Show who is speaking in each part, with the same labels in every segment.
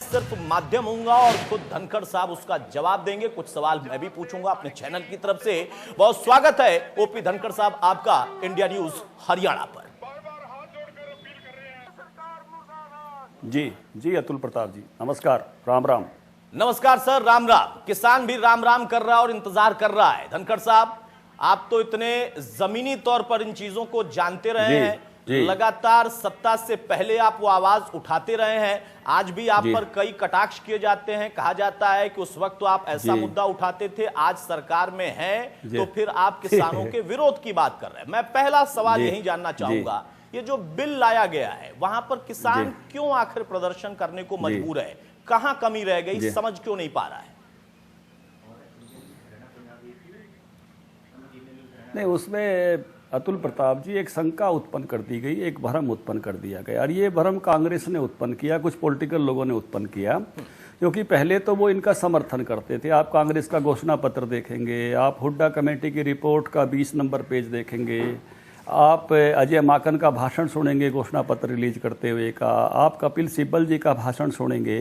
Speaker 1: सिर्फ माध्यम हूंगा और खुद धनखड़ साहब उसका जवाब देंगे। कुछ सवाल मैं भी पूछूंगा अपने चैनल की तरफ से। बहुत स्वागत है ओपी धनखड़ साहब आपका इंडिया न्यूज हरियाणा पर।
Speaker 2: जी जी अतुल प्रताप जी, नमस्कार, राम राम।
Speaker 1: नमस्कार सर, राम राम। किसान भी राम राम कर रहा है और इंतजार कर रहा है। धनखड़ साहब, आप तो इतने जमीनी तौर पर इन चीजों को जानते रहे हैं, लगातार सत्ता से पहले आप वो आवाज उठाते रहे हैं। आज भी आप पर कई कटाक्ष किए जाते हैं, कहा जाता है कि उस वक्त तो आप ऐसा मुद्दा उठाते थे, आज सरकार में हैं तो फिर आप किसानों के विरोध की बात कर रहे हैं। मैं पहला सवाल यही जानना चाहूंगा, ये जो बिल लाया गया है वहां पर किसान क्यों आखिर प्रदर्शन करने को मजबूर है? कहां कमी रह गई, समझ क्यों नहीं पा रहा है?
Speaker 2: नहीं, उसमें अतुल प्रताप जी एक शंका उत्पन्न कर दी गई, एक भ्रम उत्पन्न कर दिया गया और ये भ्रम कांग्रेस ने उत्पन्न किया, कुछ पॉलिटिकल लोगों ने उत्पन्न किया, क्योंकि पहले तो वो इनका समर्थन करते थे। आप कांग्रेस का घोषणा पत्र देखेंगे, आप हुड्डा कमेटी की रिपोर्ट का 20 नंबर पेज देखेंगे, आप अजय माकन का भाषण सुनेंगे घोषणा पत्र रिलीज करते हुए का, आप कपिल सिब्बल जी का भाषण सुनेंगे,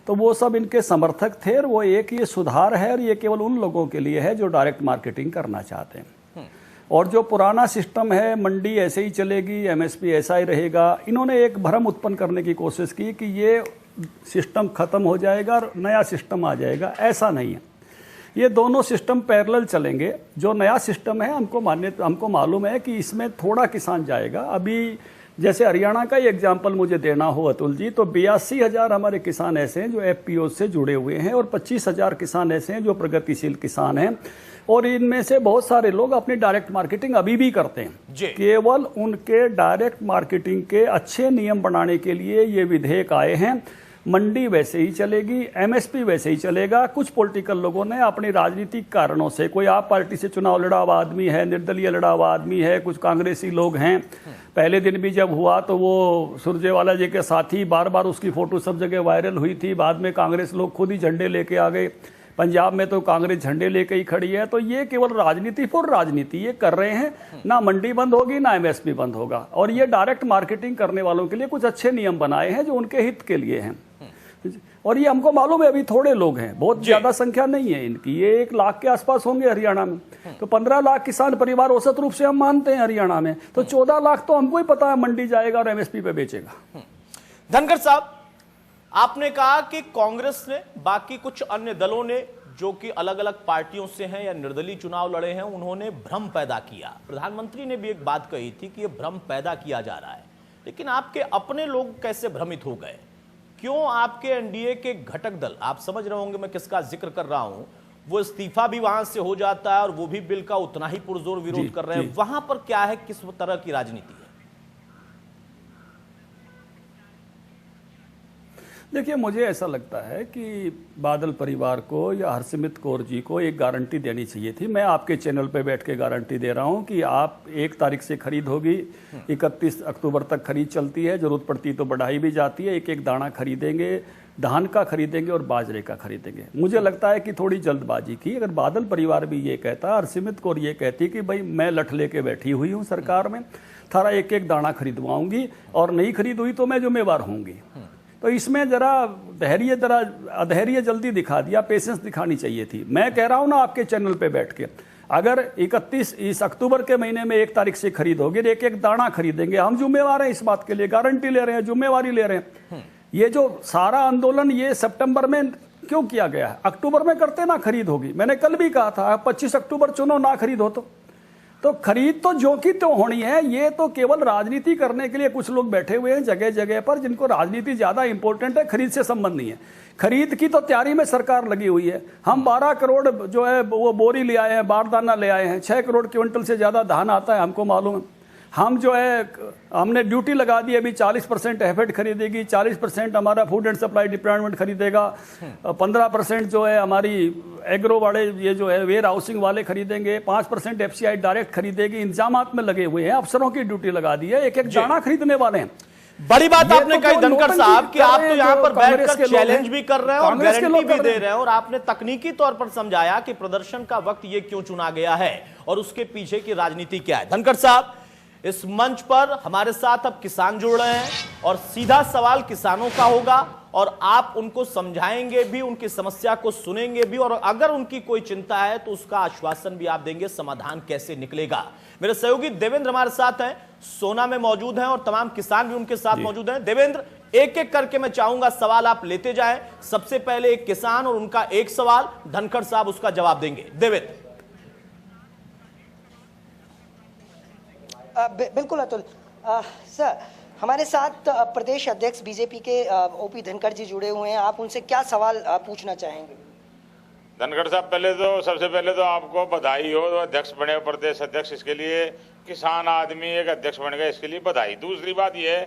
Speaker 2: तो वो सब इनके समर्थक थे। और वो एक ये सुधार है और ये केवल उन लोगों के लिए है जो डायरेक्ट मार्केटिंग करना चाहते हैं। और जो पुराना सिस्टम है, मंडी ऐसे ही चलेगी, एमएसपी ऐसा ही रहेगा, इन्होंने एक भ्रम उत्पन्न करने की कोशिश की कि ये सिस्टम खत्म हो जाएगा और नया सिस्टम आ जाएगा। ऐसा नहीं है, ये दोनों सिस्टम पैरेलल चलेंगे। जो नया सिस्टम है हमको मालूम है कि इसमें थोड़ा किसान जाएगा। अभी जैसे हरियाणा का ही एग्जाम्पल मुझे देना हो अतुल जी, तो 82,000 हमारे किसान ऐसे हैं जो एफपीओ से जुड़े हुए हैं और 25,000 किसान ऐसे हैं जो प्रगतिशील किसान हैं। और इनमें से बहुत सारे लोग अपनी डायरेक्ट मार्केटिंग अभी भी करते हैं। केवल उनके डायरेक्ट मार्केटिंग के अच्छे नियम बनाने के लिए ये विधेयक आए हैं। मंडी वैसे ही चलेगी, एमएसपी वैसे ही चलेगा। कुछ पॉलिटिकल लोगों ने अपनी राजनीतिक कारणों से, कोई आप पार्टी से चुनाव लड़ा हुआ आदमी है, निर्दलीय लड़ा हुआ आदमी है, कुछ कांग्रेसी लोग हैं। पहले दिन भी जब हुआ तो वो सुरजेवाला जी के साथी, बार बार उसकी फोटो सब जगह वायरल हुई थी। बाद में कांग्रेस लोग खुद ही झंडे लेके आ गए। पंजाब में तो कांग्रेस झंडे लेके ही खड़ी है। तो ये केवल राजनीति फॉर राजनीति ये कर रहे हैं। ना मंडी बंद होगी ना एमएसपी बंद होगा। और ये डायरेक्ट मार्केटिंग करने वालों के लिए कुछ अच्छे नियम बनाए हैं जो उनके हित के लिए हैं। और ये हमको मालूम है अभी थोड़े लोग हैं, बहुत ज्यादा संख्या नहीं है इनकी, ये 1 लाख के आसपास होंगे हरियाणा में। तो 15 लाख किसान परिवार औसत रूप से हम मानते हैं हरियाणा में, तो 14 लाख तो हमको ही पता है मंडी जाएगा और एमएसपी पे बेचेगा।
Speaker 1: धनखड़ साहब, आपने कहा कि कांग्रेस ने, बाकी कुछ अन्य दलों ने जो कि अलग अलग पार्टियों से हैं या निर्दलीय चुनाव लड़े हैं, उन्होंने भ्रम पैदा किया। प्रधानमंत्री ने भी एक बात कही थी कि यह भ्रम पैदा किया जा रहा है, लेकिन आपके अपने लोग कैसे भ्रमित हो गए? क्यों आपके एनडीए के घटक दल, आप समझ रहे होंगे मैं किसका जिक्र कर रहा हूं, वो इस्तीफा भी वहां से हो जाता है और वो भी बिल का उतना ही पुरजोर विरोध कर रहे हैं। वहां पर क्या है, किस तरह की राजनीति है?
Speaker 2: देखिए, मुझे ऐसा लगता है कि बादल परिवार को या हरसिमरत कौर जी को एक गारंटी देनी चाहिए थी। मैं आपके चैनल पे बैठ के गारंटी दे रहा हूं कि आप 1 तारीख से खरीद होगी, 31 अक्टूबर तक खरीद चलती है, जरूरत पड़ती तो बढ़ाई भी जाती है। एक एक दाना खरीदेंगे, धान का खरीदेंगे और बाजरे का खरीदेंगे। मुझे लगता है कि थोड़ी जल्दबाजी की। अगर बादल परिवार भी ये कहता, हरसिमरत कौर ये कहती कि भाई मैं लठ लेके बैठी हुई हूँ सरकार में, थारा एक एक दाना खरीदवाऊंगी और नहीं खरीद हुई तो मैं जिम्मेवार होंगी, तो इसमें जरा अधैर्य जल्दी दिखा दिया, पेशेंस दिखानी चाहिए थी। मैं कह रहा हूं ना आपके चैनल पे बैठ के, अगर 31 इस अक्टूबर के महीने में 1 तारीख से खरीद होगी, एक एक दाना खरीदेंगे, हम जिम्मेवार हैं इस बात के लिए, गारंटी ले रहे हैं, जिम्मेवारी ले रहे हैं। ये जो सारा आंदोलन ये सितंबर में क्यों किया गया? अक्टूबर में करते ना खरीद होगी। मैंने कल भी कहा था 25 अक्टूबर चुनो ना खरीद हो तो खरीद तो जो की तो होनी है। ये तो केवल राजनीति करने के लिए कुछ लोग बैठे हुए हैं जगह जगह पर, जिनको राजनीति ज्यादा इंपॉर्टेंट है, खरीद से संबंध नहीं है। खरीद की तो तैयारी में सरकार लगी हुई है। हम 12 करोड़ जो है वो बोरी ले आए हैं, बारदाना ले आए हैं, 6 करोड़ क्विंटल से ज्यादा धान आता है, हमको मालूम है। हम जो है हमने ड्यूटी लगा दी, अभी 40% एफेड खरीदेगी, 40% हमारा फूड एंड सप्लाई डिपार्टमेंट खरीदेगा, 15% जो है हमारी एग्रो वाले ये जो है वेयर हाउसिंग वाले खरीदेंगे, 5% एफसीआई डायरेक्ट खरीदेगी। इंतजामात में लगे हुए हैं, अफसरों की ड्यूटी लगा दी है, एक एक दाना खरीदने वाले हैं।
Speaker 1: बड़ी बात आपने कही धनखड़ साहब कि आप तो यहां पर बैठकर चैलेंज भी कर रहे हैं और गारंटी भी दे रहे हैं, और आपने तकनीकी तौर पर समझाया कि प्रदर्शन का वक्त ये क्यों चुना गया है और उसके पीछे की राजनीति क्या है। धनखड़ साहब, इस मंच पर हमारे साथ अब किसान जुड़ रहे हैं और सीधा सवाल किसानों का होगा और आप उनको समझाएंगे भी, उनकी समस्या को सुनेंगे भी और अगर उनकी कोई चिंता है तो उसका आश्वासन भी आप देंगे, समाधान कैसे निकलेगा। मेरे सहयोगी देवेंद्र हमारे साथ हैं, सोना में मौजूद हैं और तमाम किसान भी उनके साथ मौजूद हैं। देवेंद्र, एक एक करके मैं चाहूंगा सवाल आप लेते जाएं। सबसे पहले एक किसान और उनका एक सवाल, धनखड़ साहब उसका जवाब देंगे। देवेंद्र।
Speaker 3: बिल्कुल अतुल। सर, हमारे साथ प्रदेश अध्यक्ष बीजेपी के ओपी धनखड़ जी जुड़े हुए हैं, आप उनसे क्या सवाल पूछना चाहेंगे?
Speaker 4: धनखड़ साहब, सबसे पहले तो आपको बधाई हो, अध्यक्ष बने प्रदेश अध्यक्ष, इसके लिए किसान आदमी एक अध्यक्ष बन गए, इसके लिए बधाई। दूसरी बात यह है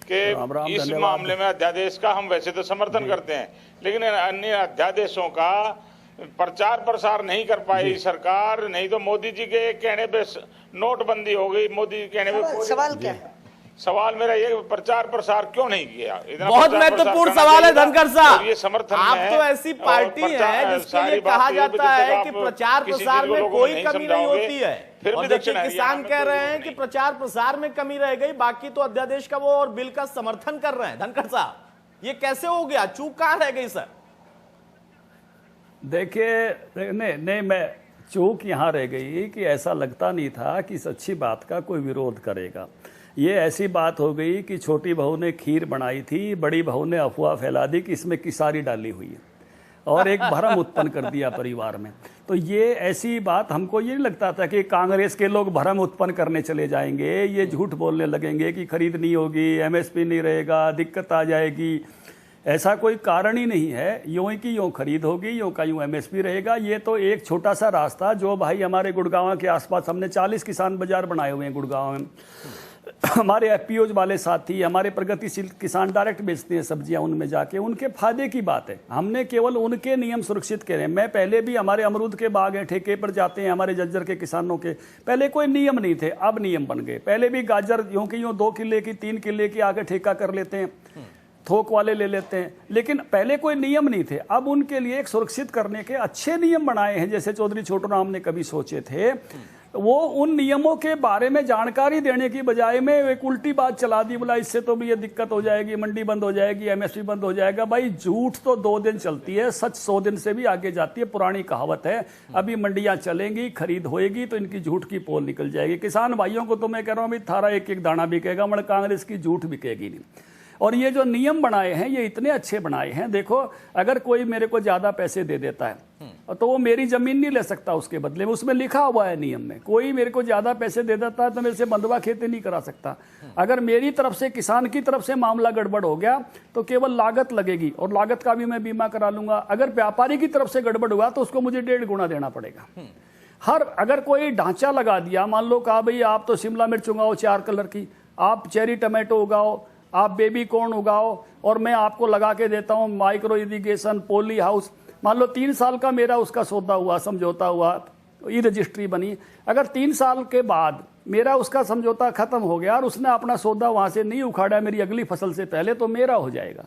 Speaker 4: कि इस मामले में अध्यादेश का हम वैसे तो समर्थन करते हैं, लेकिन अन्य अध्यादेशों का प्रचार प्रसार नहीं कर पाई सरकार। नहीं तो मोदी जी के कहने पे नोटबंदी हो गई, मोदी जी कहने पे।
Speaker 3: सवाल क्या है?
Speaker 4: सवाल मेरा ये, प्रचार प्रसार क्यों नहीं किया?
Speaker 1: बहुत महत्वपूर्ण सवाल है धनखड़ साहब।
Speaker 4: ये समर्थन
Speaker 1: आप तो ऐसी पार्टी है जिसके लिए कहा जाता है कि प्रचार प्रसार में कोई कमी नहीं होती है,
Speaker 4: फिर
Speaker 1: और
Speaker 4: भी
Speaker 1: देखिए किसान कह रहे हैं कि प्रचार प्रसार में कमी रह गई, बाकी तो अध्यादेश का वो और बिल का समर्थन कर रहे हैं। धनखड़ साहब, ये कैसे हो गया? चूक कहां रह गई सर?
Speaker 2: देखिए, नहीं मैं चूक यहाँ रह गई कि ऐसा लगता नहीं था कि इस अच्छी बात का कोई विरोध करेगा। ये ऐसी बात हो गई कि छोटी बहू ने खीर बनाई थी, बड़ी बहू ने अफवाह फैला दी कि इसमें किसारी डाली हुई है और एक भरम उत्पन्न कर दिया परिवार में। तो ये ऐसी बात, हमको ये नहीं लगता था कि कांग्रेस के लोग भरम उत्पन्न करने चले जाएंगे, ये झूठ बोलने लगेंगे कि खरीद नहीं होगी, एमएसपी नहीं रहेगा, दिक्कत आ जाएगी। ऐसा कोई कारण ही नहीं है। यूं ही की यूं खरीद होगी, यूं का यूं एमएसपी रहेगा। ये तो एक छोटा सा रास्ता जो भाई हमारे गुड़गांव के आसपास हमने 40 किसान बाजार बनाए हुए हैं गुड़गांव में। हमारे एफपीओज वाले साथी, हमारे प्रगतिशील किसान डायरेक्ट बेचते हैं सब्जियां, उनमें जाके उनके फायदे की बात है। हमने केवल उनके नियम सुरक्षित करे। मैं पहले भी, हमारे अमरूद के बाग हैं, ठेके पर जाते हैं हमारे जज्जर के किसानों के, पहले कोई नियम नहीं थे, अब नियम बन गए। पहले भी गाजर यूं की यूं 2 किले की 3 किले की आके ठेका कर लेते हैं, थोक वाले ले लेते हैं, लेकिन पहले कोई नियम नहीं थे। अब उनके लिए एक सुरक्षित करने के अच्छे नियम बनाए हैं, जैसे चौधरी छोटूराम ने कभी सोचे थे। वो उन नियमों के बारे में जानकारी देने की बजाय में एक उल्टी बात चला दी, बोला इससे तो भी ये दिक्कत हो जाएगी, मंडी बंद हो जाएगी, एमएसपी बंद हो जाएगा। भाई झूठ तो 2 दिन चलती है, सच 100 दिन से भी आगे जाती है, पुरानी कहावत है। अभी मंडियां चलेंगी, खरीद होएगी तो इनकी झूठ की पोल निकल जाएगी। किसान भाइयों को तो मैं कह रहा हूं, थारा एक एक दाना बिकेगा, मगर कांग्रेस की झूठ बिकेगी नहीं। और ये जो नियम बनाए हैं ये इतने अच्छे बनाए हैं। देखो, अगर कोई मेरे को ज्यादा पैसे दे देता है तो वो मेरी जमीन नहीं ले सकता उसके बदले में, उसमें लिखा हुआ है नियम में। कोई मेरे को ज्यादा पैसे दे देता है तो मेरे से बंधवा खेती नहीं करा सकता। अगर मेरी तरफ से, किसान की तरफ से मामला गड़बड़ हो गया तो केवल लागत लगेगी और लागत का भी मैं बीमा करा लूंगा। अगर व्यापारी की तरफ से गड़बड़ हुआ तो उसको मुझे 1.5 गुना देना पड़ेगा। अगर कोई ढांचा लगा दिया, मान लो कहा भाई आप तो शिमला मिर्च उगाओ 4 कलर की, आप चेरी टमाटो उगाओ, आप बेबी कॉर्न उगाओ और मैं आपको लगा के देता हूं माइक्रो इरिगेशन, पॉली हाउस। मान लो 3 साल का मेरा उसका सौदा हुआ, समझौता हुआ, ई रजिस्ट्री बनी। अगर 3 साल के बाद मेरा उसका समझौता खत्म हो गया और उसने अपना सौदा वहां से नहीं उखाड़ा मेरी अगली फसल से पहले, तो मेरा हो जाएगा।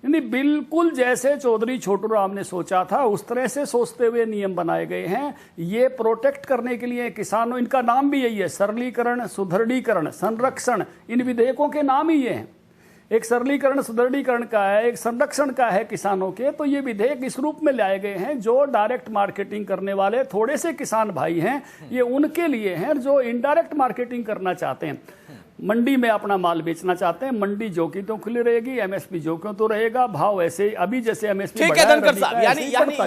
Speaker 2: यानी बिल्कुल जैसे चौधरी छोटूराम ने सोचा था उस तरह से सोचते हुए नियम बनाए गए हैं। ये प्रोटेक्ट करने के लिए किसानों, इनका नाम भी यही है, सरलीकरण, सुदृढ़ीकरण, संरक्षण। इन विधेयकों के नाम ही ये हैं। एक सरलीकरण, सुदृढ़ीकरण का है, एक संरक्षण का है किसानों के। तो ये विधेयक इस रूप में लाए गए हैं जो डायरेक्ट मार्केटिंग करने वाले थोड़े से किसान भाई हैं, ये उनके लिए हैं। जो इनडायरेक्ट मार्केटिंग करना चाहते हैं, मंडी में अपना माल बेचना चाहते हैं, मंडी जो की तो खुली रहेगी, एमएसपी जो क्यों तो रहेगा, भाव ऐसे अभी जैसे एमएसपी।
Speaker 1: ठीक है धनखड़ साहब,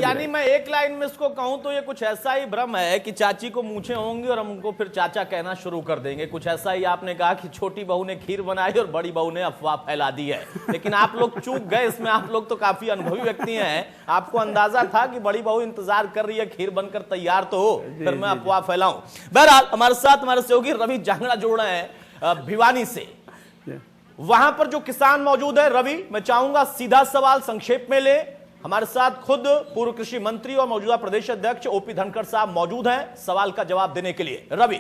Speaker 1: यानी मैं एक लाइन में इसको कहूं तो ये कुछ ऐसा ही भ्रम है कि चाची को मूछें होंगी और हम उनको फिर चाचा कहना शुरू कर देंगे। कुछ ऐसा ही आपने कहा कि छोटी बहू ने खीर बनाई और बड़ी बहू ने अफवाह फैला दी है, लेकिन आप लोग चूक गए इसमें। आप लोग तो काफी अनुभवी व्यक्ति हैं, आपको अंदाजा था कि बड़ी बहू इंतजार कर रही है, खीर बनकर तैयार तो हो, फिर मैं अफवाह फैलाऊं। बहरहाल हमारे साथ हमारे सहयोगी रवि जांगड़ा जोड़ रहे हैं भिवानी से। वहां पर जो किसान मौजूद है, रवि मैं चाहूंगा सीधा सवाल संक्षेप में ले। हमारे साथ खुद पूर्व कृषि मंत्री और मौजूदा प्रदेश अध्यक्ष ओपी धनखड़ साहब मौजूद हैं सवाल का जवाब देने के लिए। रवि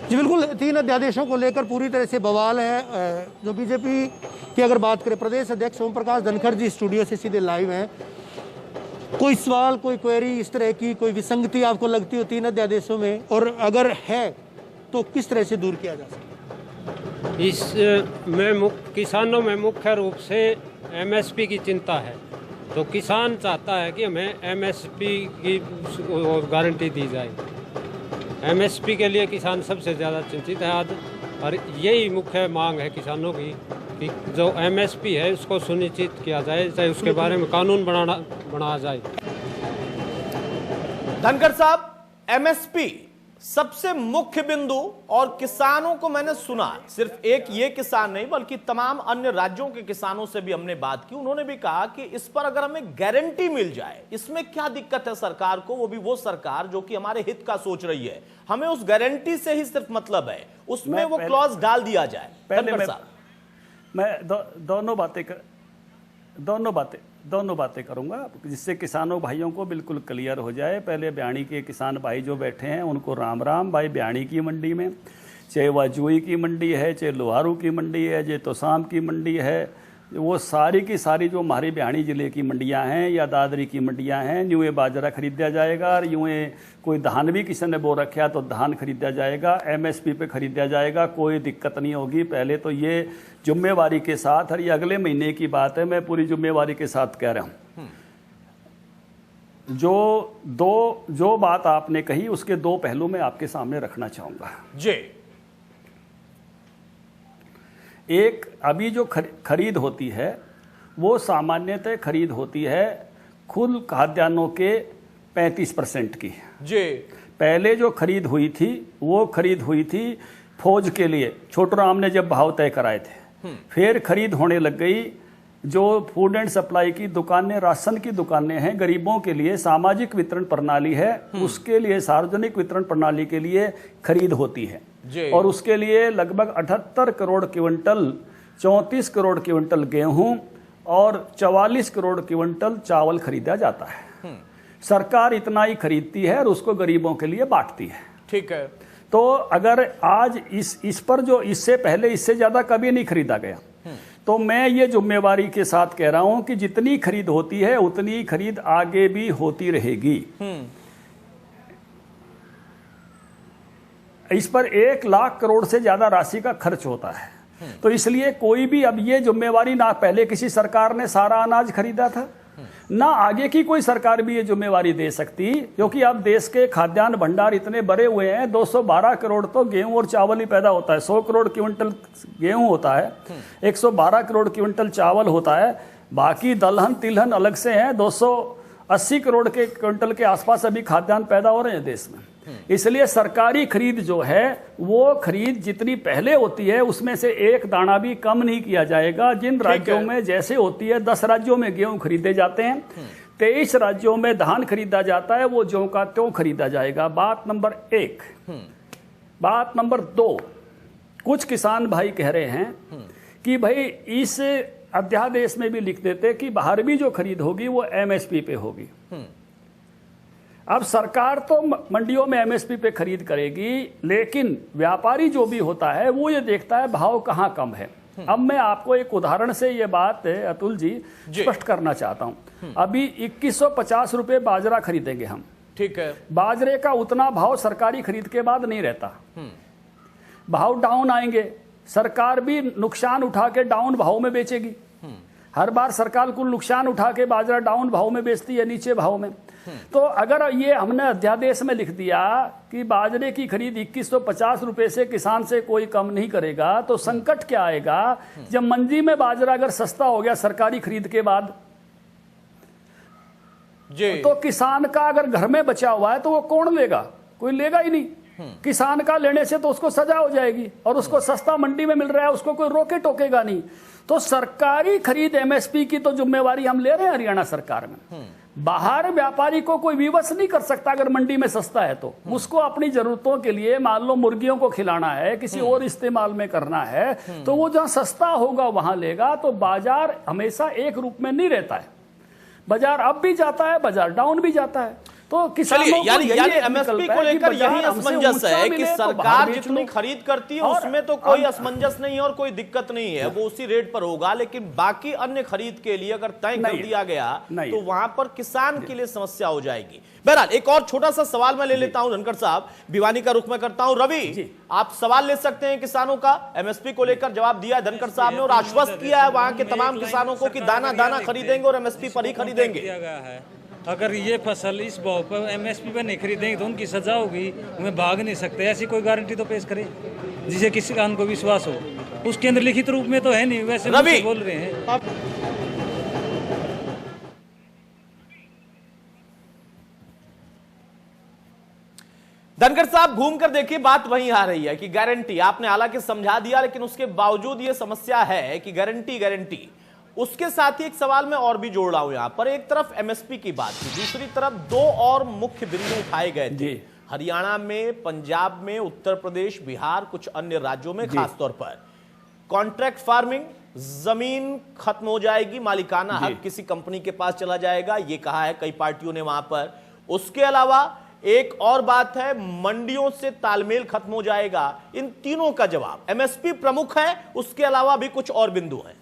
Speaker 5: जी बिल्कुल, 3 अध्यादेशों को लेकर पूरी तरह से बवाल है। जो बीजेपी की अगर बात करें, प्रदेश अध्यक्ष ओम प्रकाश धनखड़ जी स्टूडियो से सीधे लाइव हैं। कोई सवाल, कोई क्वेरी इस तरह की कोई विसंगति आपको लगती हो 3 अध्यादेशों में, और अगर है तो किस तरह से दूर किया जा सकता है?
Speaker 6: इसमें किसानों में मुख्य रूप से एमएसपी की चिंता है। तो किसान चाहता है कि हमें एमएसपी की गारंटी दी जाए। एमएसपी के लिए किसान सबसे ज़्यादा चिंतित है आज, और यही मुख्य मांग है किसानों की कि जो एमएसपी है उसको सुनिश्चित किया जाए, चाहे उसके बारे में कानून बनाया जाए।
Speaker 1: धनखड़ साहब, एमएसपी सबसे मुख्य बिंदु, और किसानों को मैंने सुना, सिर्फ एक ये किसान नहीं बल्कि तमाम अन्य राज्यों के किसानों से भी हमने बात की, उन्होंने भी कहा कि इस पर अगर हमें गारंटी मिल जाए, इसमें क्या दिक्कत है सरकार को, वो भी वो सरकार जो कि हमारे हित का सोच रही है, हमें उस गारंटी से ही सिर्फ मतलब है, उसमें वो क्लॉज डाल दिया जाए।
Speaker 2: पहले मैं दोनों बातें करूंगा जिससे किसानों भाइयों को बिल्कुल क्लियर हो जाए। पहले ब्याणी के किसान भाई जो बैठे हैं उनको राम राम। भाई ब्याणी की मंडी में, चाहे वह जुई की मंडी है, चाहे लोहारू की मंडी है, चाहे तोसाम की मंडी है, वो सारी की सारी जो हमारी ब्याणी ज़िले की मंडियां हैं या दादरी की मंडियां हैं, यूँ ये बाजरा खरीदा जाएगा, और यूँ कोई धान भी किसी ने बो रखा तो धान खरीदा जाएगा, एमएसपी पे खरीदा जाएगा, कोई दिक्कत नहीं होगी। पहले तो ये जिम्मेवारी के साथ, और ये अगले महीने की बात है, मैं पूरी जिम्मेवारी के साथ कह रहा हूँ। जो बात आपने कही उसके 2 पहलू मैं आपके सामने रखना चाहूँगा
Speaker 1: जी।
Speaker 2: एक, अभी जो खरीद होती है वो सामान्यतः खरीद होती है कुल खाद्यान्नों के 35% की
Speaker 1: जी।
Speaker 2: पहले जो खरीद हुई थी वो खरीद हुई थी फौज के लिए, छोटूराम ने जब भाव तय कराए थे। फिर खरीद होने लग गई जो फूड एंड सप्लाई की दुकानें, राशन की दुकानें हैं, गरीबों के लिए सामाजिक वितरण प्रणाली है, उसके लिए सार्वजनिक वितरण प्रणाली के लिए खरीद होती है, और उसके लिए लगभग 78 करोड़ क्विंटल, 34 करोड़ क्विंटल गेहूं और 44 करोड़ क्विंटल चावल खरीदा जाता है। सरकार इतना ही खरीदती है और उसको गरीबों के लिए बांटती है।
Speaker 1: ठीक है।
Speaker 2: तो अगर आज इस पर जो इससे पहले इससे ज्यादा कभी नहीं खरीदा गया, तो मैं ये जिम्मेवारी के साथ कह रहा हूं कि जितनी खरीद होती है उतनी खरीद आगे भी होती रहेगी। इस पर 1 लाख करोड़ से ज्यादा राशि का खर्च होता है। तो इसलिए कोई भी अब ये जिम्मेवारी, ना पहले किसी सरकार ने सारा अनाज खरीदा था, ना आगे की कोई सरकार भी ये जिम्मेवारी दे सकती, क्योंकि अब देश के खाद्यान्न भंडार इतने बड़े हुए हैं। 212 करोड़ तो गेहूं और चावल ही पैदा होता है। 100 करोड़ क्विंटल गेहूं होता है, 112 करोड़ क्विंटल चावल होता है, बाकी दलहन तिलहन अलग से हैं। 280 करोड़ के क्विंटल के आसपास अभी खाद्यान्न पैदा हो रहे हैं देश में। इसलिए सरकारी खरीद जो है वो खरीद जितनी पहले होती है उसमें से 1 दाना भी कम नहीं किया जाएगा। जिन राज्यों में जैसे होती है, 10 राज्यों में गेहूं खरीदे जाते हैं, 23 राज्यों में धान खरीदा जाता है, वो ज्यों का त्यों खरीदा जाएगा। बात नंबर 1। बात नंबर 2, कुछ किसान भाई कह रहे हैं कि भाई इस अध्यादेश में भी लिख देते कि बाहर भी जो खरीद होगी वो एमएसपी पे होगी। अब सरकार तो मंडियों में एमएसपी पे खरीद करेगी, लेकिन व्यापारी जो भी होता है वो ये देखता है भाव कहाँ कम है। अब मैं आपको एक उदाहरण से ये बात अतुल जी स्पष्ट करना चाहता हूँ। अभी 2150 रुपए बाजरा खरीदेंगे हम, ठीक है। बाजरे का उतना भाव सरकारी खरीद के बाद नहीं रहता, भाव डाउन आएंगे, सरकार भी नुकसान उठा के डाउन भाव में बेचेगी। हर बार सरकार कुल नुकसान उठा के बाजरा डाउन भाव में बेचती है, नीचे भाव में। तो अगर ये हमने अध्यादेश में लिख दिया कि बाजरे की खरीद 2150 रुपए से किसान से कोई कम नहीं करेगा, तो संकट क्या आएगा जब मंडी में बाजरा अगर सस्ता हो गया सरकारी खरीद के बाद जी, तो किसान का अगर घर में बचा हुआ है तो वो कौन लेगा? कोई लेगा ही नहीं। किसान का लेने से तो उसको सजा हो जाएगी, और उसको सस्ता मंडी में मिल रहा है, उसको कोई रोके टोकेगा नहीं। तो सरकारी खरीद एमएसपी की तो जिम्मेवारी हम ले रहे हैं हरियाणा सरकार में। बाहर व्यापारी को कोई विवश नहीं कर सकता अगर मंडी में सस्ता है तो। उसको अपनी जरूरतों के लिए, मान लो मुर्गियों को खिलाना है, किसी और इस्तेमाल में करना है, तो वो जहां सस्ता होगा वहां लेगा। तो बाजार हमेशा एक रूप में नहीं रहता है, बाजार अप भी जाता है, बाजार डाउन भी जाता है। तो किसानों को
Speaker 1: यानी
Speaker 2: यही
Speaker 1: एमएसपी को लेकर यही असमंजस है कि सरकार जितनी खरीद करती है उसमें तो कोई असमंजस नहीं है और कोई दिक्कत नहीं है, वो उसी रेट पर होगा, लेकिन बाकी अन्य खरीद के लिए अगर तय कर दिया गया तो वहां पर किसान के लिए समस्या हो जाएगी। बहरहाल एक और छोटा सा सवाल मैं ले लेता हूं धनखड़ साहब, भिवानी का रुख मैं करता हूं। रवि, आप सवाल ले सकते हैं किसानों का, एमएसपी को लेकर जवाब दिया है धनखड़ साहब ने और आश्वस्त किया है वहां के तमाम किसानों को कि दाना दाना खरीदेंगे और एमएसपी पर ही खरीदेंगे।
Speaker 7: अगर ये फसल इस भाव पर एमएसपी पर नहीं खरीदेंगे तो उनकी सजा होगी, उन्हें भाग नहीं सकते। ऐसी कोई गारंटी तो पेश करें जिसे किसी किसान को विश्वास हो, उसके अंदर लिखित रूप में तो है नहीं, वैसे रवि बोल रहे हैं आप।
Speaker 1: धनखड़ साहब घूम कर देखिए, बात वहीं आ रही है कि गारंटी आपने हालांकि समझा दिया, लेकिन उसके बावजूद यह समस्या है कि गारंटी। उसके साथ ही एक सवाल मैं और भी जोड़ रहा हूं यहां पर, एक तरफ एमएसपी की बात थी, दूसरी तरफ दो और मुख्य बिंदु उठाए गए थे, हरियाणा में, पंजाब में, उत्तर प्रदेश, बिहार, कुछ अन्य राज्यों में खासतौर पर कॉन्ट्रैक्ट फार्मिंग, जमीन खत्म हो जाएगी, मालिकाना हक किसी कंपनी के पास चला जाएगा, ये कहा है कई पार्टियों ने वहां पर। उसके अलावा एक और बात है, मंडियों से तालमेल खत्म हो जाएगा। इन तीनों का जवाब एमएसपी प्रमुख है, उसके अलावा भी कुछ और बिंदु हैं।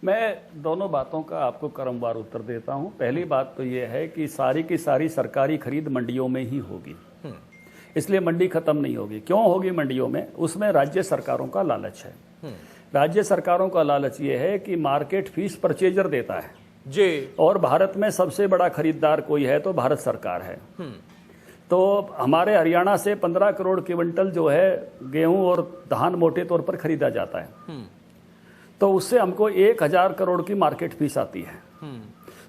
Speaker 2: मैं दोनों बातों का आपको क्रमवार उत्तर देता हूं। पहली बात तो यह है कि सारी की सारी सरकारी खरीद मंडियों में ही होगी, इसलिए मंडी खत्म नहीं होगी। क्यों होगी मंडियों में? उसमें राज्य सरकारों का लालच है। राज्य सरकारों का लालच यह है कि मार्केट फीस परचेजर देता है जी, और भारत में सबसे बड़ा खरीदार कोई है तो भारत सरकार है। तो हमारे हरियाणा से 15 करोड़ क्विंटल जो है गेहूं और धान मोटे तौर पर खरीदा जाता है, तो उससे हमको 1000 करोड़ की मार्केट फीस आती है।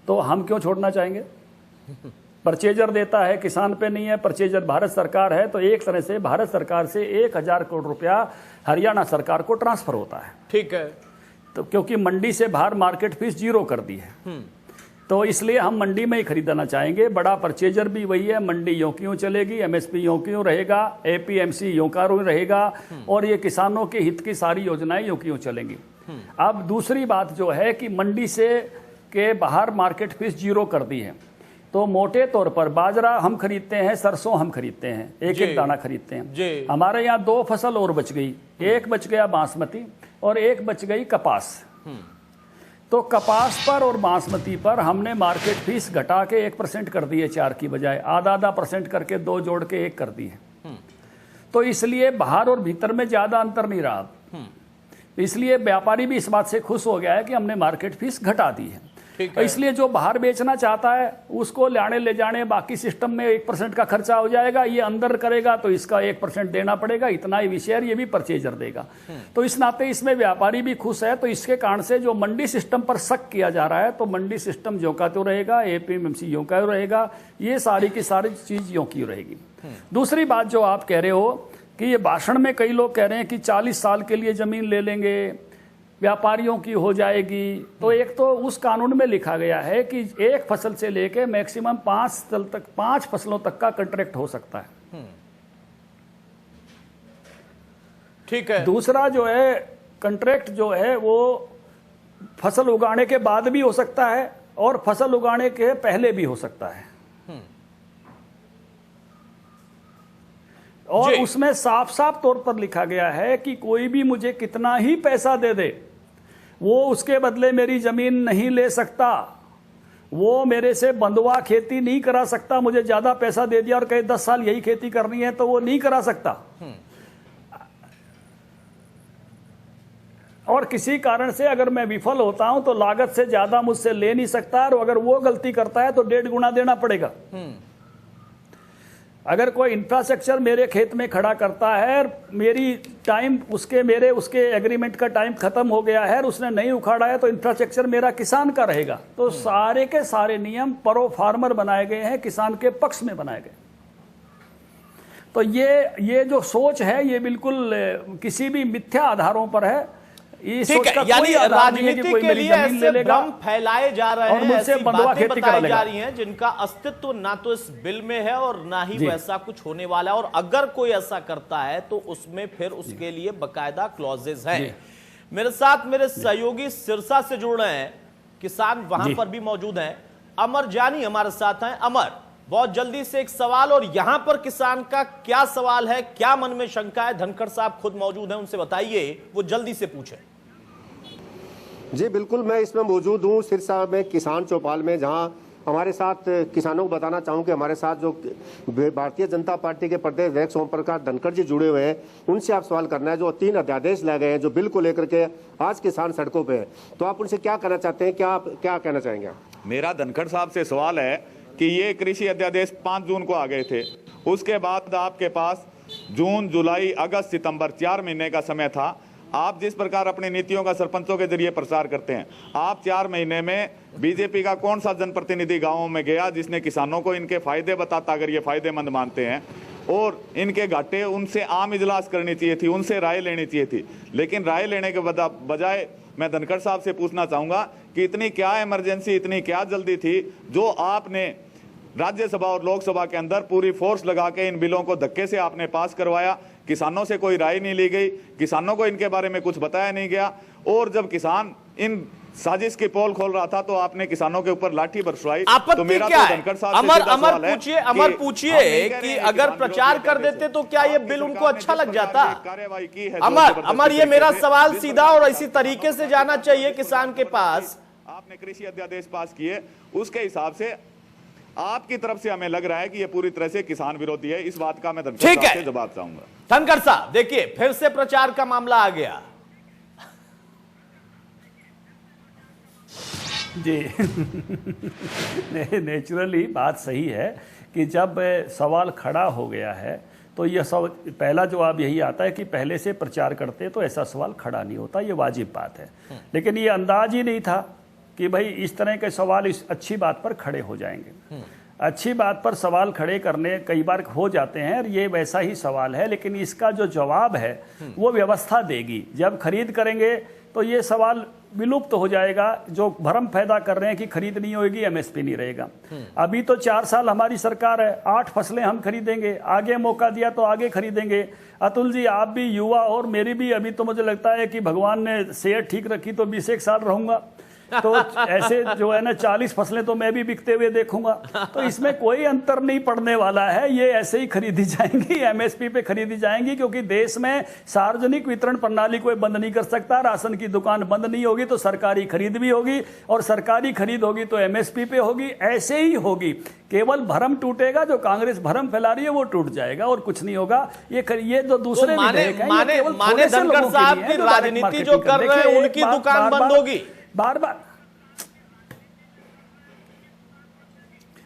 Speaker 2: तो हम क्यों छोड़ना चाहेंगे? परचेजर देता है, किसान पे नहीं है, परचेजर भारत सरकार है, तो एक तरह से भारत सरकार से 1000 करोड़ रुपया हरियाणा सरकार को ट्रांसफर होता है।
Speaker 1: ठीक है,
Speaker 2: तो क्योंकि मंडी से बाहर मार्केट फीस 0 कर दी है, तो इसलिए हम मंडी में ही खरीदना चाहेंगे। बड़ा परचेजर भी वही है, मंडी यों क्यों चलेगी, एमएसपी यों क्यों रहेगा, एपीएमसी यों का रहेगा, और ये किसानों के हित की सारी योजनाएं यों क्यों चलेंगी। अब दूसरी बात जो है कि मंडी से के बाहर मार्केट फीस 0 कर दी है, तो मोटे तौर पर बाजरा हम खरीदते हैं, सरसों हम खरीदते हैं, एक दाना खरीदते हैं। हमारे यहाँ 2 फसल और बच गई, एक बच गया बासमती और एक बच गई कपास। तो कपास पर और बासमती पर हमने मार्केट फीस घटा के 1% कर दी है, 4 की बजाय आधा % करके 2 जोड़ के 1 कर दी है। तो इसलिए बाहर और भीतर में ज्यादा अंतर नहीं रहा। इसलिए व्यापारी भी इस बात से खुश हो गया है कि हमने मार्केट फीस घटा दी है। इसलिए जो बाहर बेचना चाहता है उसको लाने ले जाने बाकी सिस्टम में 1% का खर्चा हो जाएगा, ये अंदर करेगा तो इसका 1% देना पड़ेगा, इतना ही विशेयर ये भी परचेजर देगा। तो इस नाते इसमें व्यापारी भी खुश है। तो इसके कारण से जो मंडी सिस्टम पर शक किया जा रहा है, तो मंडी सिस्टम जो का तो रहेगा, एपीएमसी यो का रहेगा, ये सारी की सारी चीज यो की रहेगी। दूसरी बात जो आप कह रहे हो कि ये भाषण में कई लोग कह रहे हैं कि 40 साल के लिए जमीन ले लेंगे, व्यापारियों की हो जाएगी। तो एक तो उस कानून में लिखा गया है कि एक फसल से लेके मैक्सिमम 5 फसलों तक का कॉन्ट्रैक्ट हो सकता है।
Speaker 1: ठीक है।
Speaker 2: दूसरा जो है कॉन्ट्रैक्ट जो है वो फसल उगाने के बाद भी हो सकता है और फसल उगाने के पहले भी हो सकता है। और उसमें साफ साफ तौर पर लिखा गया है कि कोई भी मुझे कितना ही पैसा दे दे, वो उसके बदले मेरी जमीन नहीं ले सकता, वो मेरे से बंधुआ खेती नहीं करा सकता। मुझे ज्यादा पैसा दे दिया और कहे 10 साल यही खेती करनी है तो वो नहीं करा सकता। और किसी कारण से अगर मैं विफल होता हूं तो लागत से ज्यादा मुझसे ले नहीं सकता, और अगर वो गलती करता है तो 1.5 गुना देना पड़ेगा। अगर कोई इंफ्रास्ट्रक्चर मेरे खेत में खड़ा करता है, मेरी टाइम उसके एग्रीमेंट का टाइम खत्म हो गया है और उसने नहीं उखाड़ा है, तो इंफ्रास्ट्रक्चर मेरा किसान का रहेगा। तो सारे के सारे नियम प्रो फार्मर बनाए गए हैं, किसान के पक्ष में बनाए गए। तो ये जो सोच है ये बिल्कुल किसी भी मिथ्या आधारों पर है।
Speaker 1: ठीक है, यानी राजनीति के लिए ऐसे भ्रम फैलाए जा रहे हैं, ऐसी बातें बताई जा रही हैं जिनका अस्तित्व ना तो इस बिल में है और ना ही वैसा कुछ होने वाला है। और अगर कोई ऐसा करता है तो उसमें फिर उसके लिए बकायदा क्लॉजेस हैं। मेरे साथ मेरे सहयोगी सिरसा से जुड़ रहे हैं किसान वहां पर भी मौजूद हैं। अमर जानी हमारे साथ हैं। अमर, बहुत जल्दी से एक सवाल, और यहां पर किसान का क्या सवाल है, क्या मन में शंका है? धनखड़ साहब खुद मौजूद हैं, उनसे बताइए, वो जल्दी से पूछें।
Speaker 8: जी बिल्कुल, मैं इसमें मौजूद हूँ सिरसा में किसान चौपाल में, जहां हमारे साथ किसानों को बताना चाहूँ कि हमारे साथ जो भारतीय जनता पार्टी के प्रदेश अध्यक्ष ओम प्रकाश धनखड़ जी जुड़े हुए हैं, उनसे आप सवाल करना है। जो 3 अध्यादेश लाए गए हैं जो बिल को लेकर के आज किसान सड़कों पे है, तो आप उनसे क्या कहना चाहते हैं, क्या कहना चाहेंगे?
Speaker 9: मेरा धनखड़ साहब से सवाल है कि ये कृषि अध्यादेश 5 जून को आ गए थे, उसके बाद आपके पास जून, जुलाई, अगस्त, सितंबर 4 महीने का समय था। आप जिस प्रकार अपनी नीतियों का सरपंचों के जरिए प्रचार करते हैं, आप 4 महीने में बीजेपी का कौन सा जनप्रतिनिधि गांवों में गया जिसने किसानों को इनके फायदे बताता, अगर ये फायदेमंद मानते हैं, और इनके घाटे, उनसे आम इजलास करनी चाहिए थी, उनसे राय लेनी चाहिए थी। लेकिन राय लेने के बजाय मैं धनखड़ साहब से पूछना चाहूंगा कि इतनी क्या इमरजेंसी, इतनी क्या जल्दी थी जो आपने राज्यसभा और लोकसभा के अंदर पूरी फोर्स लगा के इन बिलों को धक्के से आपने पास करवाया? किसानों से कोई राय नहीं ली गई, किसानों को इनके बारे में कुछ बताया नहीं गया, और जब किसान इन साजिश की पोल खोल रहा था तो आपने किसानों के ऊपर लाठी बरसाई। तो मेरा
Speaker 1: क्या
Speaker 9: तो धनखड़ साहब से
Speaker 1: अमर पूछिए कि अगर प्रचार कर देते तो क्या ये बिल उनको अच्छा लग जाता?
Speaker 9: कार्रवाई की है
Speaker 1: अमर, ये मेरा सवाल सीधा और इसी तरीके से जाना चाहिए किसान के पास।
Speaker 9: आपने कृषि अध्यादेश पास किए, उसके हिसाब से आपकी तरफ से हमें लग रहा है कि ये पूरी तरह से किसान विरोधी है। इस बात का मैं धनखड़ साहब से जवाब चाहूंगा।
Speaker 1: धनखड़ साहब, देखिए फिर से प्रचार का मामला आ गया।
Speaker 2: जी नेचुरली बात सही है कि जब सवाल खड़ा हो गया है तो यह सब पहला जवाब यही आता है कि पहले से प्रचार करते तो ऐसा सवाल खड़ा नहीं होता, ये वाजिब बात है। लेकिन ये अंदाज ही नहीं था कि भाई इस तरह के सवाल इस अच्छी बात पर खड़े हो जाएंगे। अच्छी बात पर सवाल खड़े करने कई बार हो जाते हैं, और ये वैसा ही सवाल है, लेकिन इसका जो जवाब है वो व्यवस्था देगी। जब खरीद करेंगे तो ये सवाल विलुप्त हो जाएगा, जो भ्रम पैदा कर रहे हैं कि खरीद नहीं होगी, एमएसपी नहीं रहेगा। अभी तो 4 साल हमारी सरकार है, 8 फसलें हम खरीदेंगे, आगे मौका दिया तो आगे खरीदेंगे। अतुल जी, आप भी युवा और मेरी भी, अभी तो मुझे लगता है कि भगवान ने सेहत ठीक रखी तो 20 साल रहूंगा, तो ऐसे जो है ना 40 फसलें तो मैं भी बिकते हुए देखूंगा। तो इसमें कोई अंतर नहीं पड़ने वाला है, ये ऐसे ही खरीदी जाएंगी, एमएसपी पे खरीदी जाएंगी, क्योंकि देश में सार्वजनिक वितरण प्रणाली कोई बंद नहीं कर सकता। राशन की दुकान बंद नहीं होगी तो सरकारी खरीद भी होगी, और सरकारी खरीद होगी तो एमएसपी पे होगी, ऐसे ही होगी। केवल भ्रम टूटेगा, जो कांग्रेस भ्रम फैला रही है वो टूट जाएगा, और कुछ नहीं होगा। ये जो दूसरे विधेयक हैं,
Speaker 1: धनखड़ साहब की राजनीति जो कर रहे हैं उनकी दुकान बंद होगी
Speaker 2: बार बार।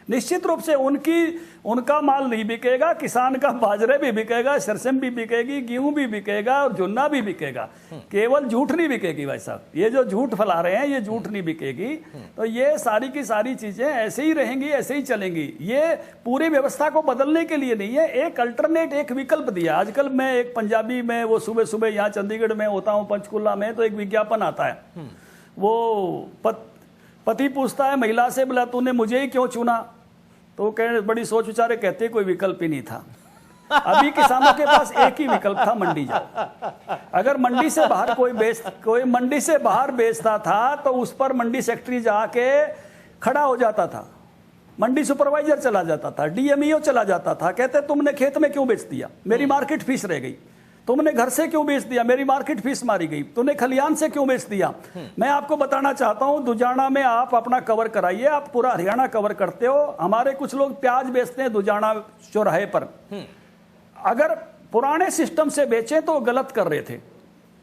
Speaker 2: निश्चित रूप से उनका माल नहीं बिकेगा, किसान का बाजरे भी बिकेगा, सरसों भी बिकेगी, गेहूं भी बिकेगा, और जुन्ना भी बिकेगा। केवल झूठ नहीं बिकेगी भाई साहब, ये जो झूठ फैला रहे हैं ये झूठ नहीं बिकेगी। तो ये सारी की सारी चीजें ऐसे ही रहेंगी, ऐसे ही चलेंगी। ये पूरी व्यवस्था को बदलने के लिए नहीं है, एक अल्टरनेट, एक विकल्प दिया। आजकल मैं एक पंजाबी में, वो सुबह सुबह यहाँ चंडीगढ़ में होता हूँ, पंचकुला में, तो एक विज्ञापन आता है। वो पति पूछता है महिला से, बोला तूने मुझे ही क्यों चुना? तो कह बड़ी सोच विचारे कहते कोई विकल्प ही नहीं था। अभी किसानों के पास एक ही विकल्प था, मंडी जाओ। अगर मंडी से बाहर कोई मंडी से बाहर बेचता था तो उस पर मंडी सेक्रेटरी जाके खड़ा हो जाता था, मंडी सुपरवाइजर चला जाता था, डीएमईओ चला जाता था, कहते तुमने खेत में क्यों बेच दिया, मेरी मार्केट फीस रह गई। तुमने घर से क्यों बेच दिया, मेरी मार्केट फीस मारी गई। तूने खलियान से क्यों बेच दिया। मैं आपको बताना चाहता हूं, दुजाना में आप अपना कवर कराइए, आप पूरा हरियाणा कवर करते हो। हमारे कुछ लोग प्याज बेचते हैं दुजाना चौराहे पर। अगर पुराने सिस्टम से बेचें तो गलत कर रहे थे,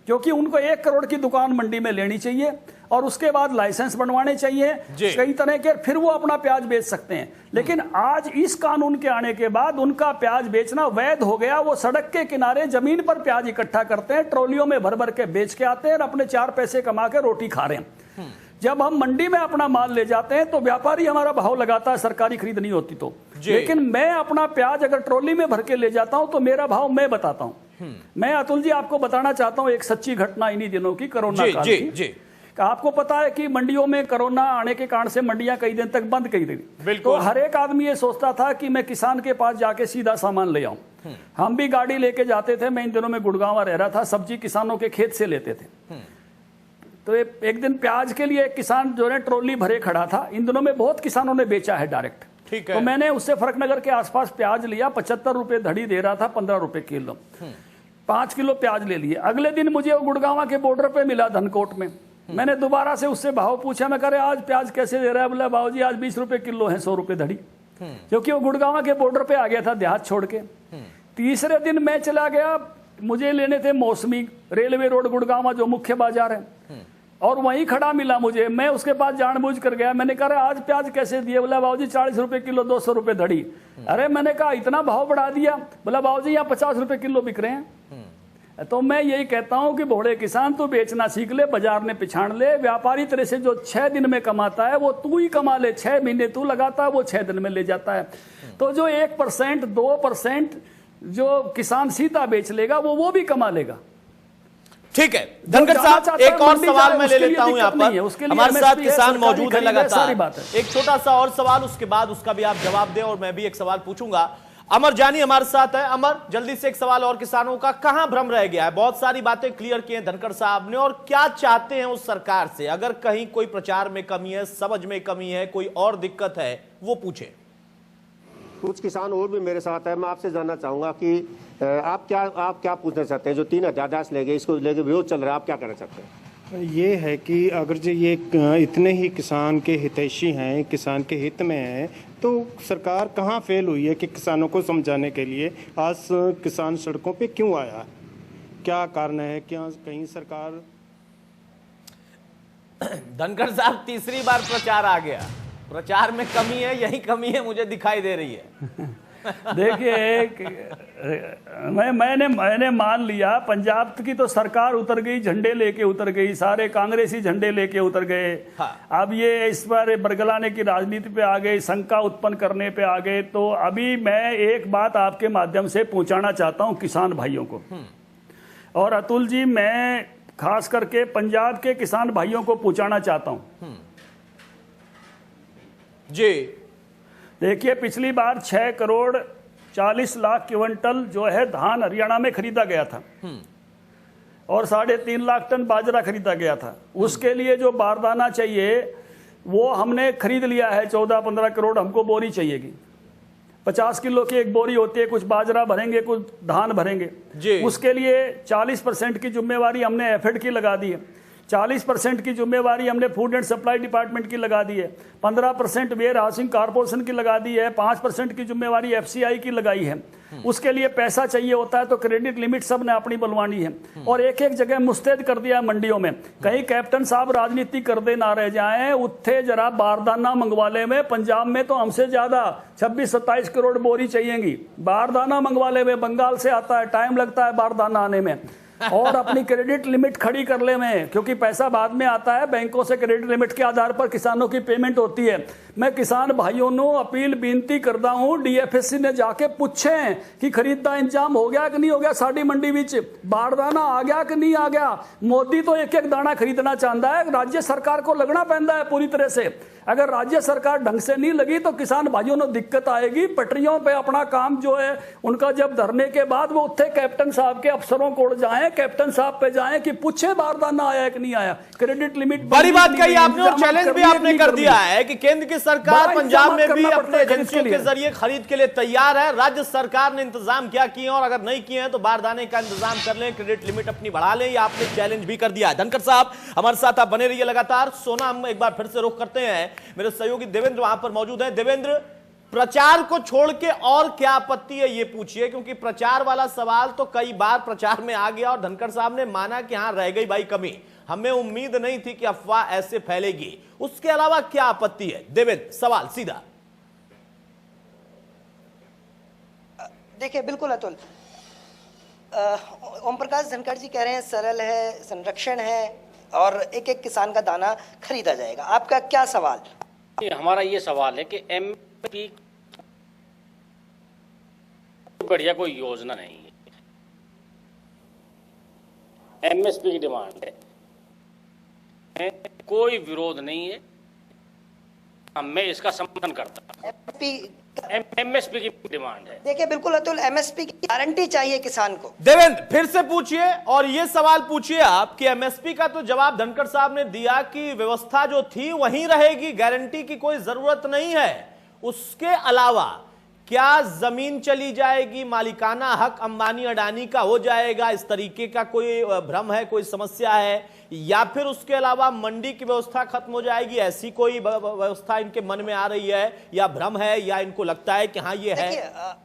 Speaker 2: क्योंकि उनको 1 करोड़ की दुकान मंडी में लेनी चाहिए और उसके बाद लाइसेंस बनवाने चाहिए कई तरह के, फिर वो अपना प्याज बेच सकते हैं। लेकिन आज इस कानून के आने के बाद उनका प्याज बेचना वैध हो गया। वो सड़क के किनारे जमीन पर प्याज इकट्ठा करते हैं, ट्रॉलियों में भर भर के बेच के आते हैं और अपने 4 पैसे कमा के रोटी खा रहे हैं। जब हम मंडी में अपना माल ले जाते हैं तो व्यापारी हमारा भाव लगाता है, सरकारी खरीद नहीं होती तो। लेकिन मैं अपना प्याज अगर ट्रॉली में भर के ले जाता हूं तो मेरा भाव मैं बताता हूं। मैं अतुल जी आपको बताना चाहता हूं एक सच्ची घटना इन्हीं दिनों की, कोरोना काल की। आपको पता है कि मंडियों में कोरोना आने के कारण से मंडियां कई दिन तक बंद कई दिन, तो हर एक आदमी ये सोचता था कि मैं किसान के पास जाके सीधा सामान ले आऊं। हम भी गाड़ी लेके जाते थे, मैं इन दिनों में गुड़गांव रह रहा था, सब्जी किसानों के खेत से लेते थे। तो एक दिन प्याज के लिए एक किसान जो है ट्रॉली भरे खड़ा था। इन दिनों में बहुत किसानों ने बेचा है डायरेक्ट,
Speaker 1: ठीक है।
Speaker 2: तो मैंने उससे फरकनगर के आसपास प्याज लिया, 75 रुपए धड़ी दे रहा था, 15 रुपए किलो, 5 किलो प्याज ले लिए। अगले दिन मुझे वो गुड़गांव के बॉर्डर पे मिला धनकोट में। मैंने दोबारा से उससे भाव पूछा, मैं कह रहा आज प्याज कैसे दे रहा है? बोला बाबू जी आज 20 रुपए किलो है, 100 रुपए धड़ी, क्योंकि वो गुड़गांव के बॉर्डर पे आ गया था देहात छोड़ के। तीसरे दिन मैं चला गया, मुझे लेने थे मौसमी, रेलवे रोड गुड़गांव जो मुख्य बाजार है, और वहीं खड़ा मिला मुझे। मैं उसके पास जानबूझ कर गया, मैंने कहा आज प्याज कैसे दिए? बोला बाबूजी 40 रुपए किलो, 200 रुपए धड़ी। अरे मैंने कहा इतना भाव बढ़ा दिया? बोला बाबूजी यहाँ 50 रुपए किलो बिक रहे हैं। तो मैं यही कहता हूं कि भोले किसान तो बेचना सीख ले, बाजार में पिछाड़ ले। व्यापारी तेरे से जो 6 दिन में कमाता है वो तू ही कमा ले, 6 महीने तू लगाता है वो 6 दिन में ले जाता है। तो जो 1% 2% जो किसान सीधा बेच लेगा वो भी कमा लेगा।
Speaker 1: ठीक है धनखड़ साहब, एक और सवाल मैं ले लेता हूं यहाँ पर, हमारे साथ किसान मौजूद है लगातार। एक छोटा सा और सवाल, उसके बाद उसका भी आप जवाब दें और मैं भी एक सवाल पूछूंगा। अमर जानी हमारे साथ है। अमर, जल्दी से एक सवाल और किसानों का, कहां भ्रम रह गया है? बहुत सारी बातें क्लियर की हैं धनखड़ साहब ने, और क्या चाहते हैं उस सरकार से? अगर कहीं कोई प्रचार में कमी है, समझ में कमी है, कोई और दिक्कत है, वो पूछे।
Speaker 8: कुछ किसान और भी मेरे साथ है, मैं आपसे जानना चाहूंगा कि आप क्या पूछना चाहते हैं? जो 3 अध्यादेश ले गए, इसको लेके विरोध चल रहा है, आप क्या करना चाहते हैं?
Speaker 5: ये है कि अगर जो ये इतने ही किसान के हितैषी हैं, किसान के हित में हैं, तो सरकार कहाँ फेल हुई है कि किसानों को समझाने के लिए आज किसान सड़कों पे क्यों आया? क्या कारण है? क्या कहीं सरकार
Speaker 1: धनखड़ साहब तीसरी बार प्रचार आ गया, प्रचार में कमी है, यही कमी है मुझे दिखाई दे रही है।
Speaker 2: देखिए मैंने मान लिया, पंजाब की तो सरकार उतर गई, झंडे लेके उतर गई, सारे कांग्रेसी झंडे लेके उतर गए।
Speaker 1: हाँ।
Speaker 2: अब ये इस बार बरगलाने की राजनीति पे आ गए, शंका उत्पन्न करने पे आ गए। तो अभी मैं एक बात आपके माध्यम से पहुंचाना चाहता हूं किसान भाइयों को, और अतुल जी मैं खास करके पंजाब के किसान भाइयों को पहुंचाना चाहता हूं
Speaker 1: जी।
Speaker 2: देखिए पिछली बार 6 करोड़ 40 लाख क्विंटल जो है धान हरियाणा में खरीदा गया था, और 3.5 लाख टन बाजरा खरीदा गया था। उसके लिए जो बारदाना चाहिए वो हमने खरीद लिया है, 14-15 करोड़ हमको बोरी चाहिएगी। 50 किलो की एक बोरी होती है, कुछ बाजरा भरेंगे, कुछ धान भरेंगे
Speaker 1: जी।
Speaker 2: उसके लिए 40% की जिम्मेवारी हमने एफएड की लगा दी है, 40% की जिम्मेवारी हमने फूड एंड सप्लाई डिपार्टमेंट की लगा दी है, 15% वेयर हाउसिंग कारपोरेशन की लगा दी है, 5% की जिम्मेवारी एफसीआई की लगाई है। उसके लिए पैसा चाहिए होता है तो क्रेडिट लिमिट सब ने अपनी बनवानी है, और एक एक जगह मुस्तैद कर दिया है मंडियों में। कहीं कैप्टन साहब राजनीति कर दे ना रह जाएं, उत्थे जरा बारदाना मंगवा ले। में पंजाब में तो हमसे ज्यादा 26-27 करोड़ बोरी चाहिएगी, बारदाना मंगवा ले। में बंगाल से आता है, टाइम लगता है बारदाना आने में, और अपनी क्रेडिट लिमिट खड़ी कर ले में, क्योंकि पैसा बाद में आता है, बैंकों से क्रेडिट लिमिट के आधार पर किसानों की पेमेंट होती है। मैं किसान भाइयों को अपील बेनती करता हूं, डीएफएससी ने जाके पूछें कि खरीद का इंतजाम हो गया कि नहीं हो गया, साड़ी मंडी विच बारदाना आ गया कि नहीं आ गया। मोदी तो एक एक दाना खरीदना चाहता है, राज्य सरकार को लगना पैदा है पूरी तरह से। अगर राज्य सरकार ढंग से नहीं लगी तो किसान भाइयों को दिक्कत आएगी। पटरियों पे अपना काम जो है उनका जब धरने के बाद वो उत्थे कैप्टन साहब के अफसरों को जाएं, कैप्टन साहब पे जाएं कि पूछे बारदाना आया कि नहीं आया, क्रेडिट लिमिट।
Speaker 1: बड़ी बात कही आपने, और चैलेंज भी आपने कर दिया है कि केंद्र की सरकार पंजाब में भी अपने एजेंसियों के जरिए खरीद के लिए तैयार है। राज्य सरकार ने इंतजाम क्या किए, और अगर नहीं किए हैं तो बारदाने का इंतजाम कर लें, क्रेडिट लिमिट अपनी बढ़ा लें। ये आपने चैलेंज भी कर दिया है। धनखड़ साहब हमारे साथ आप बने रहिए लगातार। सोना हम एक बार फिर से रुख करते हैं, मेरे सहयोगी देवेंद्र वहां पर मौजूद है। देवेंद्र, प्रचार को छोड़ के और क्या आपत्ति है ये पूछिए, क्योंकि प्रचार वाला सवाल तो कई बार प्रचार में आ गया और धनखड़ साहब ने माना कि हां रह गई भाई कमी, हमें उम्मीद नहीं थी कि अफवाह ऐसे फैलेगी। उसके अलावा क्या आपत्ति है? देवेंद्र सवाल सीधा।
Speaker 3: देखिए बिल्कुल अतुल, ओम प्रकाश धनखड़ जी कह रहे हैं सरल है, संरक्षण है, और एक एक किसान का दाना खरीदा जाएगा। आपका क्या सवाल?
Speaker 10: हमारा ये सवाल है कि एमएसपी बढ़िया कोई योजना नहीं है, एमएसपी की डिमांड है, कोई विरोध नहीं है, मैं इसका समर्थन करता हूं।
Speaker 3: एमएसपी
Speaker 10: एमएसपी की डिमांड है।
Speaker 3: देखिए बिल्कुल अतुल, एमएसपी की गारंटी चाहिए किसान को।
Speaker 1: देवेंद्र फिर से पूछिए और ये सवाल पूछिए आप कि एमएसपी का तो जवाब धनखड़ साहब ने दिया कि व्यवस्था जो थी वहीं रहेगी, गारंटी की कोई जरूरत नहीं है। उसके अलावा क्या जमीन चली जाएगी, मालिकाना हक अंबानी अडानी का हो जाएगा, इस तरीके का कोई भ्रम है, कोई समस्या है, या फिर उसके अलावा मंडी की व्यवस्था खत्म हो जाएगी, ऐसी कोई व्यवस्था इनके मन में आ रही है, या भ्रम है, या इनको लगता है कि हाँ ये है?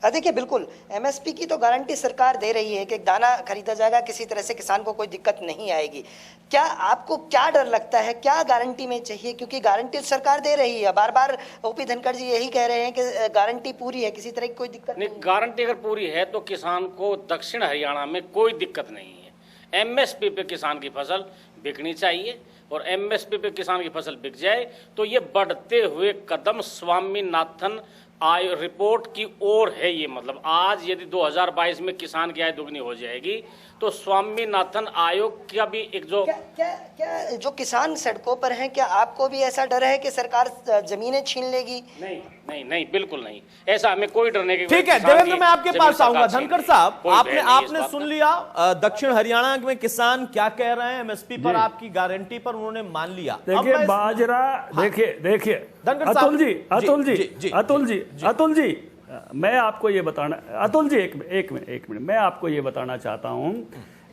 Speaker 3: देखिए बिल्कुल एमएसपी की तो गारंटी सरकार दे रही है कि दाना खरीदा जाएगा, किसी तरह से किसान को कोई दिक्कत नहीं आएगी। क्या आपको क्या डर लगता है, क्या गारंटी में चाहिए? क्योंकि गारंटी सरकार दे रही है, बार बार ओपी धनखड़ जी यही कह रहे हैं कि गारंटी पूरी है, किसी तरह की कोई दिक्कत नहीं।
Speaker 10: गारंटी अगर पूरी है तो किसान को दक्षिण हरियाणा में कोई दिक्कत नहीं है। एमएसपी पे किसान की फसल बिकनी चाहिए, और एमएसपी पे किसान की फसल बिक जाए तो ये बढ़ते हुए कदम स्वामीनाथन आय रिपोर्ट की ओर है। ये मतलब आज यदि 2022 में किसान की आय दुगनी हो जाएगी तो स्वामीनाथन आयोग का भी एक जो
Speaker 3: क्या जो किसान सड़कों पर हैं, क्या आपको भी ऐसा डर है कि सरकार जमीनें छीन लेगी?
Speaker 10: नहीं, बिल्कुल नहीं, ऐसा हमें कोई डरने की।
Speaker 1: ठीक है देवेंद्र, मैं आपके पास आऊंगा। धनखड़ साहब, आपने सुन लिया दक्षिण हरियाणा में किसान क्या कह रहे हैं, एमएसपी पर आपकी गारंटी पर उन्होंने मान लिया।
Speaker 2: देखिए बाजरा, देखिए अतुल जी मैं आपको ये बताना, अतुल जी एक मिनट मैं आपको ये बताना चाहता हूँ।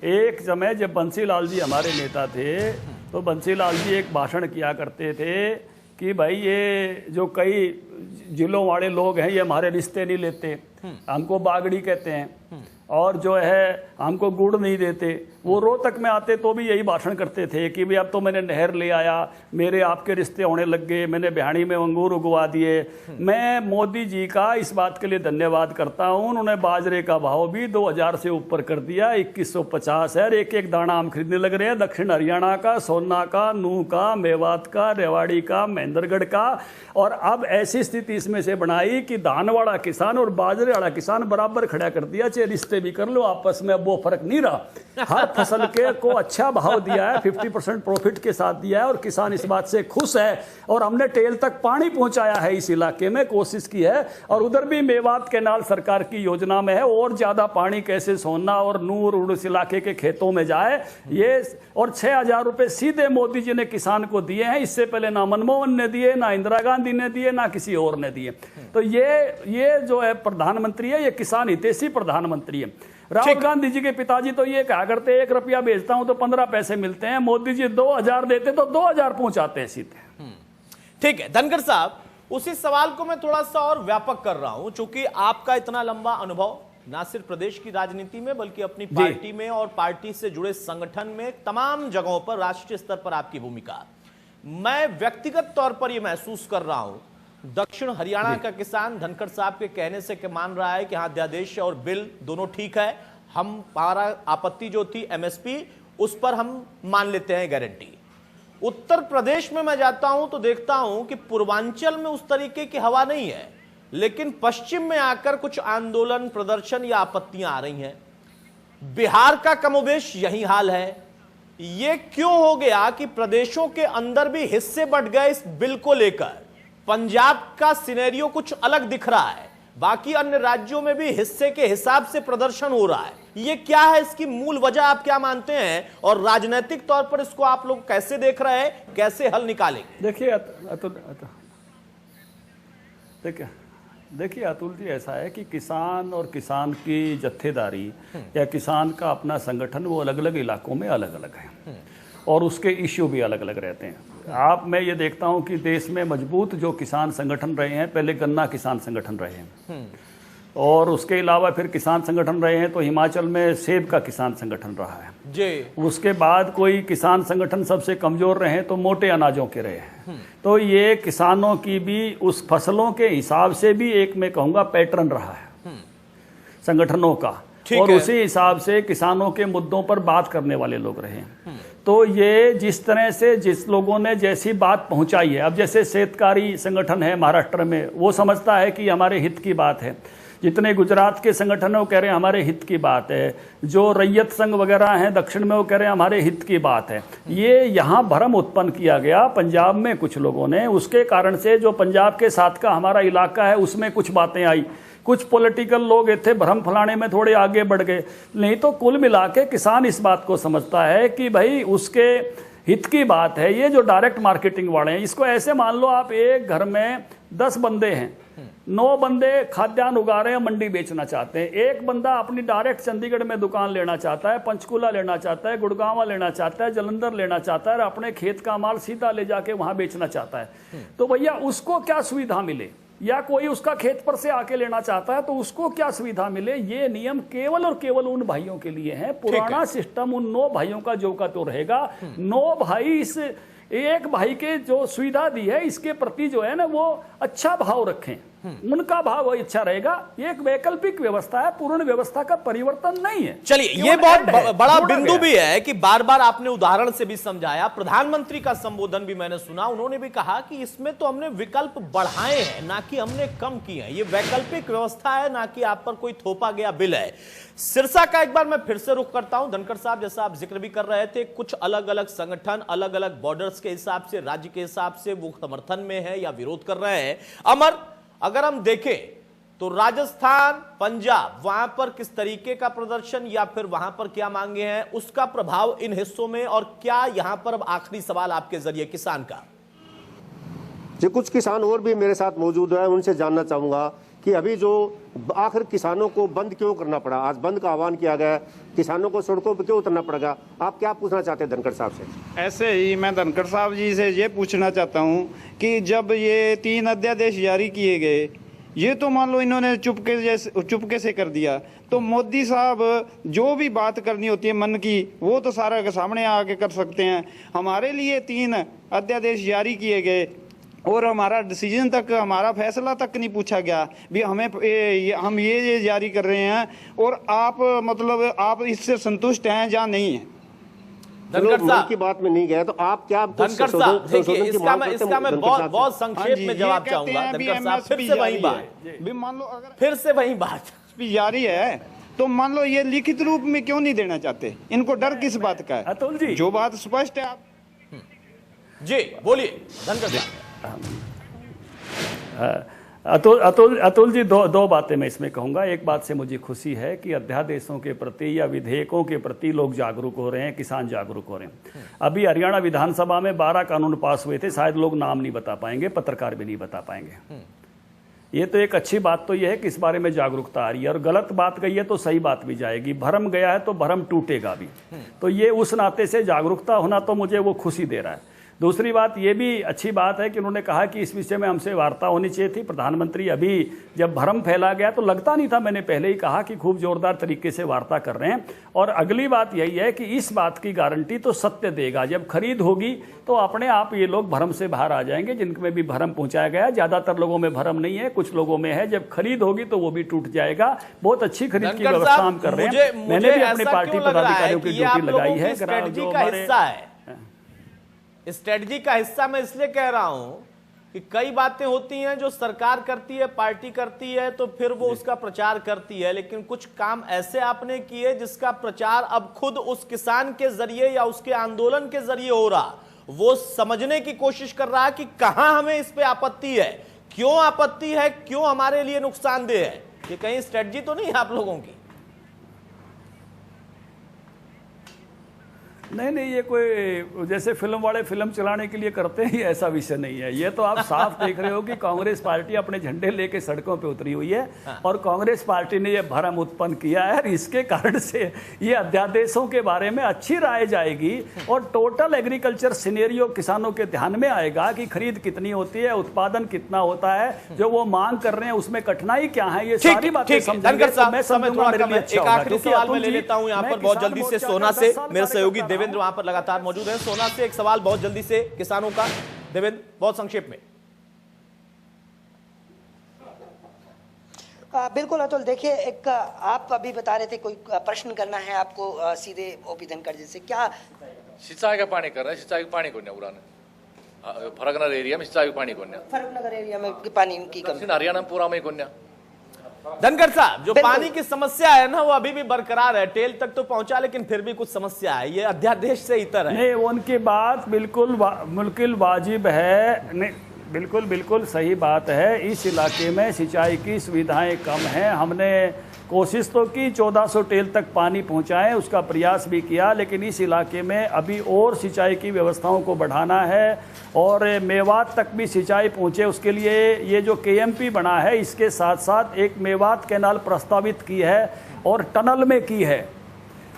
Speaker 2: एक समय जब बंसीलाल जी हमारे नेता थे तो बंसीलाल जी एक भाषण किया करते थे कि भाई ये जो कई जिलों वाले लोग हैं ये हमारे रिश्ते नहीं लेते, हमको बागड़ी कहते हैं, और जो है हमको गुड़ नहीं देते। वो रोहतक में आते तो भी यही भाषण करते थे कि भाई अब तो मैंने नहर ले आया, मेरे आपके रिश्ते होने लग गए, मैंने बिहाड़ी में अंगूर उगवा दिए। मैं मोदी जी का इस बात के लिए धन्यवाद करता हूँ, उन्होंने बाजरे का भाव भी 2000 से ऊपर कर दिया, 2150 है। एक एक दाना हम खरीदने लग रहे हैं, दक्षिण हरियाणा का, सोना का, नूह का, मेवात का, रेवाड़ी का, महेंद्रगढ़ का। और अब ऐसी स्थिति इसमें से बनाई कि धान वाला किसान और बाजरे वाला किसान बराबर खड़ा कर दिया, चाहे रिश्ते भी कर लो आपस में, अब वो फर्क नहीं रहा। हर फसल के को अच्छा भाव दिया है, 50% प्रॉफिट के साथ दिया है, और किसान इस बात से खुश है। और हमने टेल तक पानी पहुंचाया है इस इलाके में, कोशिश की है। और उधर भी मेवात कैनाल सरकार की योजना में है, और ज्यादा पानी कैसे सोना और नूर उस इलाके के खेतों में जाए ये। और 6000 रुपए सीधे मोदी जी ने किसान को दिए हैं, इससे पहले ना मनमोहन ने दिए, ना इंदिरा गांधी ने दिए, ना किसी और ने दिए। तो ये जो है प्रधानमंत्री है, ये किसान हितैषी प्रधानमंत्री है। राहुल गांधी जी के पिताजी तो ये कहा करते 1 रुपया बेचता हूं तो 15 पैसे मिलते हैं, मोदी जी 2000 देते तो 2000 पहुंचाते हैं सीधे।
Speaker 1: ठीक है धनखड़ साहब, उसी सवाल को मैं थोड़ा सा और व्यापक कर रहा हूं, चूंकि आपका इतना लंबा अनुभव ना सिर्फ प्रदेश की राजनीति में बल्कि अपनी पार्टी में और पार्टी से जुड़े संगठन में तमाम जगहों पर राष्ट्रीय स्तर पर आपकी भूमिका, मैं व्यक्तिगत तौर पर यह महसूस कर रहा हूं दक्षिण हरियाणा का किसान धनखड़ साहब के कहने से मान रहा है कि हाँ अध्यादेश और बिल दोनों ठीक है, हमारा आपत्ति जो थी एमएसपी उस पर हम मान लेते हैं गारंटी। उत्तर प्रदेश में मैं जाता हूं तो देखता हूं कि पूर्वांचल में उस तरीके की हवा नहीं है, लेकिन पश्चिम में आकर कुछ आंदोलन, प्रदर्शन या आपत्तियां आ रही हैं। बिहार का कमोबेश यही हाल है। यह क्यों हो गया कि प्रदेशों के अंदर भी हिस्से बंट गए इस बिल को लेकर? पंजाब का सिनेरियो कुछ अलग दिख रहा है, बाकी अन्य राज्यों में भी हिस्से के हिसाब से प्रदर्शन हो रहा है। ये क्या है, इसकी मूल वजह आप क्या मानते हैं, और राजनीतिक तौर पर इसको आप लोग कैसे देख रहे हैं, कैसे हल निकालेंगे?
Speaker 2: देखिए अतुल जी, ऐसा है कि किसान और किसान की जत्थेदारी या किसान का अपना संगठन वो अलग अलग इलाकों में अलग अलग है, और उसके इश्यू भी अलग अलग रहते हैं। मैं ये देखता हूं कि देश में मजबूत जो किसान संगठन रहे हैं, पहले गन्ना किसान संगठन रहे हैं, और उसके अलावा फिर किसान संगठन रहे हैं तो हिमाचल में सेब का किसान संगठन रहा है जी। उसके बाद कोई किसान संगठन सबसे कमजोर रहे तो मोटे अनाजों के रहे हैं। तो ये किसानों की भी उस फसलों के हिसाब से भी एक मैं कहूँगा पैटर्न रहा है संगठनों का, और उसी हिसाब से किसानों के मुद्दों पर बात करने वाले लोग रहे हैं। तो ये जिस तरह से जिस लोगों ने जैसी बात पहुंचाई है, अब जैसे शेतकारी संगठन है महाराष्ट्र में, वो समझता है कि हमारे हित की बात है। जितने गुजरात के संगठन है वो कह रहे हैं हमारे हित की बात है, जो रैयत संघ वगैरह हैं दक्षिण में वो कह रहे हैं हमारे हित की बात है। ये यहाँ भ्रम उत्पन्न किया गया पंजाब में कुछ लोगों ने, उसके कारण से जो पंजाब के साथ का हमारा इलाका है उसमें कुछ बातें आई, कुछ पॉलिटिकल लोग थे भ्रम फैलाने में थोड़े आगे बढ़ गए। नहीं तो कुल मिला के किसान इस बात को समझता है कि भाई उसके हित की बात है। ये जो डायरेक्ट मार्केटिंग वाले हैं, इसको ऐसे मान लो आप एक घर में 10 बंदे हैं, 9 बंदे खाद्यान्न उगा रहे हैं, मंडी बेचना चाहते हैं, एक बंदा अपनी डायरेक्ट चंडीगढ़ में दुकान लेना चाहता है, पंचकूला लेना चाहता है, गुड़गांव लेना चाहता है, जलंधर लेना चाहता है और अपने खेत का माल सीधा ले जाके वहां बेचना चाहता है। तो भैया उसको क्या सुविधा मिले, या कोई उसका खेत पर से आके लेना चाहता है तो उसको क्या सुविधा मिले, ये नियम केवल और केवल उन भाइयों के लिए है। पुराना सिस्टम उन 9 भाइयों का जो का तो रहेगा। 9 भाई इस एक भाई के जो सुविधा दी है इसके प्रति जो है ना वो अच्छा भाव रखें, उनका भाव अच्छा रहेगा। ये एक वैकल्पिक व्यवस्था है, पूर्ण व्यवस्था का परिवर्तन नहीं है।
Speaker 1: चलिए, ये बहुत बड़ा बिंदु भी है कि बार बार आपने उदाहरण से भी समझाया, प्रधानमंत्री का संबोधन भी मैंने सुना, उन्होंने भी कहा कि इसमें तो हमने विकल्प बढ़ाए हैं ना कि हमने कम किए हैं। ये वैकल्पिक व्यवस्था है, ना कि आप पर कोई थोपा गया बिल है। सिरसा का एक बार मैं फिर से रुख करता हूं। धनखड़ साहब, जैसा आप जिक्र भी कर रहे थे, कुछ अलग अलग संगठन अलग अलग बॉर्डर्स के हिसाब से, राज्य के हिसाब से वो समर्थन में है या विरोध कर रहे हैं। अमर, अगर हम देखें तो राजस्थान, पंजाब, वहां पर किस तरीके का प्रदर्शन या फिर वहां पर क्या मांगे हैं, उसका प्रभाव इन हिस्सों में, और क्या यहां पर अब आखिरी सवाल आपके जरिए किसान का।
Speaker 8: जी, कुछ किसान और भी मेरे साथ मौजूद है, उनसे जानना चाहूंगा कि अभी जो आखिर किसानों को बंद क्यों करना पड़ा, आज बंद का आह्वान किया गया, किसानों को सड़कों पर क्यों उतरना पड़ेगा, आप क्या पूछना चाहते हैं धनखड़ साहब से?
Speaker 5: ऐसे ही मैं धनखड़ साहब जी से ये पूछना चाहता हूं कि जब ये 3 अध्यादेश जारी किए गए, ये तो मान लो इन्होंने चुपके से कर दिया, तो मोदी साहब जो भी बात करनी होती है मन की वो तो सारा के सामने आके कर सकते हैं। हमारे लिए 3 अध्यादेश जारी किए गए और हमारा डिसीजन तक, हमारा फैसला तक नहीं पूछा गया भी हम ये जारी कर रहे हैं, और आप मतलब आप इससे संतुष्ट हैं या नहीं है?
Speaker 1: धनखड़ साहब
Speaker 8: की बात में नहीं गया तो आप क्या?
Speaker 1: धनखड़ साहब देखिए, इसका मैं बहुत संक्षेप में जवाब चाहूंगा। धनखड़ साहब फिर से वही बात,
Speaker 5: मान लो अगर
Speaker 1: फिर से वही बात
Speaker 5: जारी है तो मान लो ये लिखित रूप में क्यों नहीं देना चाहते? इनको डर किस बात का है?
Speaker 2: अतुल जी,
Speaker 5: जो बात स्पष्ट है आप
Speaker 1: जी बोलिए। धनखड़ साहब,
Speaker 2: अतुल जी, दो बातें मैं इसमें कहूंगा। एक बात से मुझे खुशी है कि अध्यादेशों के प्रति या विधेयकों के प्रति लोग जागरूक हो रहे हैं, किसान जागरूक हो रहे हैं। अभी हरियाणा विधानसभा में 12 कानून पास हुए थे, शायद लोग नाम नहीं बता पाएंगे, पत्रकार भी नहीं बता पाएंगे। ये तो एक अच्छी बात तो यह है कि इस बारे में जागरूकता आ रही है, और गलत बात गई है तो सही बात भी जाएगी, भरम गया है तो भरम टूटेगा भी। तो ये उस नाते से जागरूकता होना तो मुझे वो खुशी दे रहा है। दूसरी बात ये भी अच्छी बात है कि उन्होंने कहा कि इस विषय में हमसे वार्ता होनी चाहिए थी। प्रधानमंत्री अभी जब भ्रम फैला गया तो लगता नहीं था, मैंने पहले ही कहा कि खूब जोरदार तरीके से वार्ता कर रहे हैं। और अगली बात यही है कि इस बात की गारंटी तो सत्य देगा, जब खरीद होगी तो अपने आप ये लोग भ्रम से बाहर आ जाएंगे, जिनमें भी भ्रम पहुंचाया गया। ज्यादातर लोगों में भ्रम नहीं है, कुछ लोगों में है। जब खरीद होगी तो वो भी टूट जाएगा। बहुत अच्छी खरीद की व्यवस्था हम कर रहे हैं। मैंने भी अपनी पार्टी पदाधिकारियों की ड्यूटी लगाई है।
Speaker 1: स्ट्रेटजी का हिस्सा मैं इसलिए कह रहा हूं कि कई बातें होती हैं जो सरकार करती है, पार्टी करती है, तो फिर वो उसका प्रचार करती है, लेकिन कुछ काम ऐसे आपने किए जिसका प्रचार अब खुद उस किसान के जरिए या उसके आंदोलन के जरिए हो रहा। वो समझने की कोशिश कर रहा है कि कहां हमें इस पे आपत्ति है, क्यों आपत्ति है, क्यों हमारे लिए नुकसानदेह है। ये कहीं स्ट्रेटजी तो नहीं है आप लोगों की?
Speaker 2: नहीं, ये कोई जैसे फिल्म वाले फिल्म चलाने के लिए करते हैं, ऐसा विषय नहीं है। ये तो आप साफ देख रहे हो कि कांग्रेस पार्टी अपने झंडे लेके सड़कों पे उतरी हुई है, और कांग्रेस पार्टी ने ये भ्रम उत्पन्न किया है। इसके कारण से ये अध्यादेशों के बारे में अच्छी राय जाएगी और टोटल एग्रीकल्चर सिनेरियो किसानों के ध्यान में आएगा कि खरीद कितनी होती है, उत्पादन कितना होता है, जो वो मांग कर रहे हैं उसमें कठिनाई क्या है, ये सारी बातें समझेंगे तो मैं समझूंगा मेरे लिए अच्छा होगा।
Speaker 1: एक आखिरी सवाल मैं ले लेता हूं यहां पर बहुत जल्दी से सोना से, मेरे सहयोगी देवेंद्र वहां पर लगातार मौजूद है। सोना से एक सवाल बहुत जल्दी से किसानों का, देवेंद्र बहुत संक्षेप में।
Speaker 3: बिल्कुल अतुल, देखिए एक आप अभी बता रहे थे कोई प्रश्न करना है आपको सीधे ओपी धनखड़ जी से, क्या
Speaker 11: सिंचाई का पानी कर रहे हैं? सिंचाई का पानी को फरकनगर एरिया में सिंचाई का पानी को
Speaker 3: फरकनगर एरिया में पानी की कमी,
Speaker 11: हरियाणा में पूरा में को
Speaker 1: धनखड़ साहब, जो पानी की समस्या है ना वो अभी भी बरकरार है, टेल तक तो पहुंचा लेकिन फिर भी कुछ समस्या है, ये अध्यादेश से इतर है।
Speaker 2: नहीं, उनकी बात बिल्कुल वाजिब है, नहीं बिल्कुल सही बात है। इस इलाके में सिंचाई की सुविधाएं कम हैं। हमने कोशिश तो की 1400 टेल तक पानी पहुंचाएं, उसका प्रयास भी किया, लेकिन इस इलाके में अभी और सिंचाई की व्यवस्थाओं को बढ़ाना है और मेवात तक भी सिंचाई पहुंचे। उसके लिए ये जो KMP बना है, इसके साथ साथ एक मेवात कैनाल प्रस्तावित की है और टनल में की है।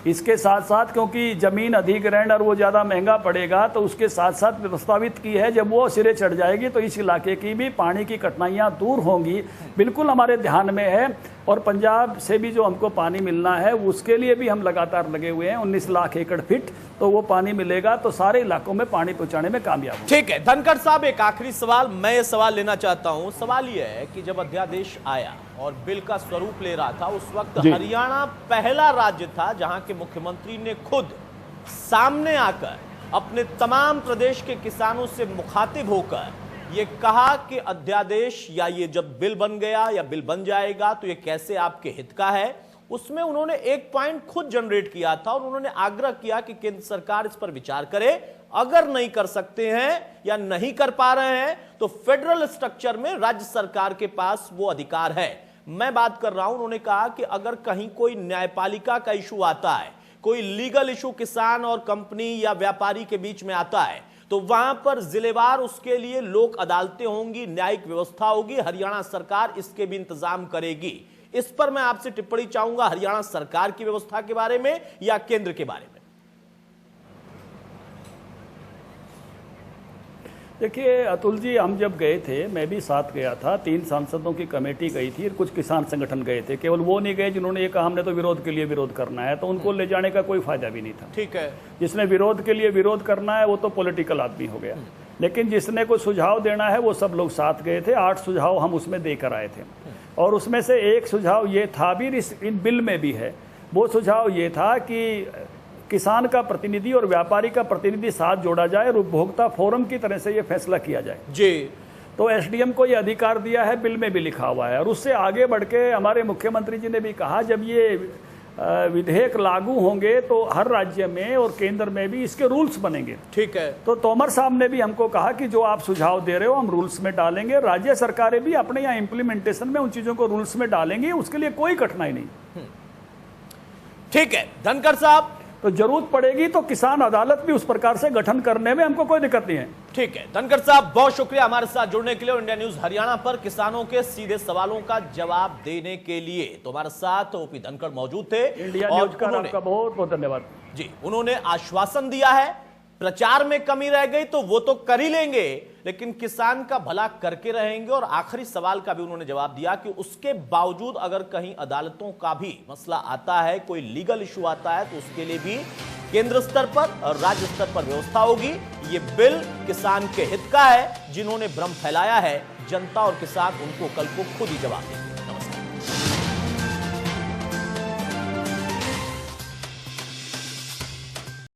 Speaker 2: इसके साथ साथ क्योंकि ज़मीन अधिग्रहण और वो ज़्यादा महंगा पड़ेगा, तो उसके साथ साथ प्रस्तावित की है, जब वो सिरे चढ़ जाएगी तो इस इलाके की भी पानी की कठिनाइयाँ दूर होंगी। बिल्कुल हमारे ध्यान में है और पंजाब से भी जो हमको पानी मिलना है उसके लिए भी हम लगातार लगे हुए हैं। 19 लाख एकड़ फीट तो वो पानी मिलेगा तो सारे इलाकों में पानी पहुंचाने में कामयाब होंगे।
Speaker 1: ठीक है धनखड़ साहब, एक आखिरी सवाल, मैं ये सवाल लेना चाहता हूं। सवाल ये है कि जब अध्यादेश आया और बिल का स्वरूप ले रहा था, उस वक्त हरियाणा पहला राज्य था जहां के मुख्यमंत्री ने खुद सामने आकर अपने तमाम प्रदेश के किसानों से मुखातिब होकर ये कहा कि अध्यादेश या ये जब बिल बन गया या बिल बन जाएगा तो ये कैसे आपके हित का है। उसमें उन्होंने एक पॉइंट खुद जनरेट किया था और उन्होंने आग्रह किया कि केंद्र सरकार इस पर विचार करे, अगर नहीं कर सकते हैं या नहीं कर पा रहे हैं तो फेडरल स्ट्रक्चर में राज्य सरकार के पास वो अधिकार है। मैं बात कर रहा हूं, उन्होंने कहा कि अगर कहीं कोई न्यायपालिका का इशू आता है, कोई लीगल इशू किसान और कंपनी या व्यापारी के बीच में आता है, तो वहां पर जिलेवार उसके लिए लोक अदालतें होंगी, न्यायिक व्यवस्था होगी, हरियाणा सरकार इसके भी इंतजाम करेगी। इस पर मैं आपसे टिप्पणी चाहूंगा, हरियाणा सरकार की व्यवस्था के बारे में या केंद्र के बारे में।
Speaker 2: देखिए अतुल जी, हम जब गए थे, मैं भी साथ गया था, 3 सांसदों की कमेटी गई थी, कुछ किसान संगठन गए थे। केवल वो नहीं गए जिन्होंने ये कहा हमने तो विरोध के लिए विरोध करना है, तो उनको ले जाने का कोई फायदा भी नहीं था।
Speaker 1: ठीक है,
Speaker 2: जिसने विरोध के लिए विरोध करना है वो तो पॉलिटिकल आदमी हो गया, लेकिन जिसने कोई सुझाव देना है वो सब लोग साथ गए थे। 8 सुझाव हम उसमें देकर आए थे और उसमें से एक सुझाव ये था, भी इन बिल में भी है, वो सुझाव ये था कि किसान का प्रतिनिधि और व्यापारी का प्रतिनिधि साथ जोड़ा जाए और उपभोक्ता फोरम की तरह से ये फैसला किया जाए
Speaker 1: जी।
Speaker 2: तो SDM को ये अधिकार दिया है, बिल में भी लिखा हुआ है। और उससे आगे बढ़ के हमारे मुख्यमंत्री जी ने भी कहा जब ये विधेयक लागू होंगे तो हर राज्य में और केंद्र में भी इसके रूल्स बनेंगे।
Speaker 1: ठीक है,
Speaker 2: तो तोमर साहब ने भी हमको कहा कि जो आप सुझाव दे रहे हो हम रूल्स में डालेंगे, राज्य सरकारें भी अपने यहाँ इम्प्लीमेंटेशन में उन चीजों को रूल्स में डालेंगी, उसके लिए कोई कठिनाई नहीं।
Speaker 1: ठीक है धनखड़ साहब,
Speaker 2: तो जरूरत पड़ेगी तो किसान अदालत भी उस प्रकार से गठन करने में हमको कोई दिक्कत नहीं है।
Speaker 1: ठीक है धनखड़ साहब, बहुत शुक्रिया हमारे साथ जुड़ने के लिए। इंडिया न्यूज हरियाणा पर किसानों के सीधे सवालों का जवाब देने के लिए तो हमारे साथ ओपी धनखड़ मौजूद थे।
Speaker 2: इंडिया न्यूज का आपका बहुत बहुत धन्यवाद
Speaker 1: जी। उन्होंने आश्वासन दिया है, प्रचार में कमी रह गई तो वो तो कर ही लेंगे, लेकिन किसान का भला करके रहेंगे। और आखिरी सवाल का भी उन्होंने जवाब दिया कि उसके बावजूद अगर कहीं अदालतों का भी मसला आता है, कोई लीगल इशू आता है, तो उसके लिए भी केंद्र स्तर पर और राज्य स्तर पर व्यवस्था होगी। ये बिल किसान के हित का है, जिन्होंने भ्रम फैलाया है जनता और किसान उनको कल को खुद ही जवाब देंगे।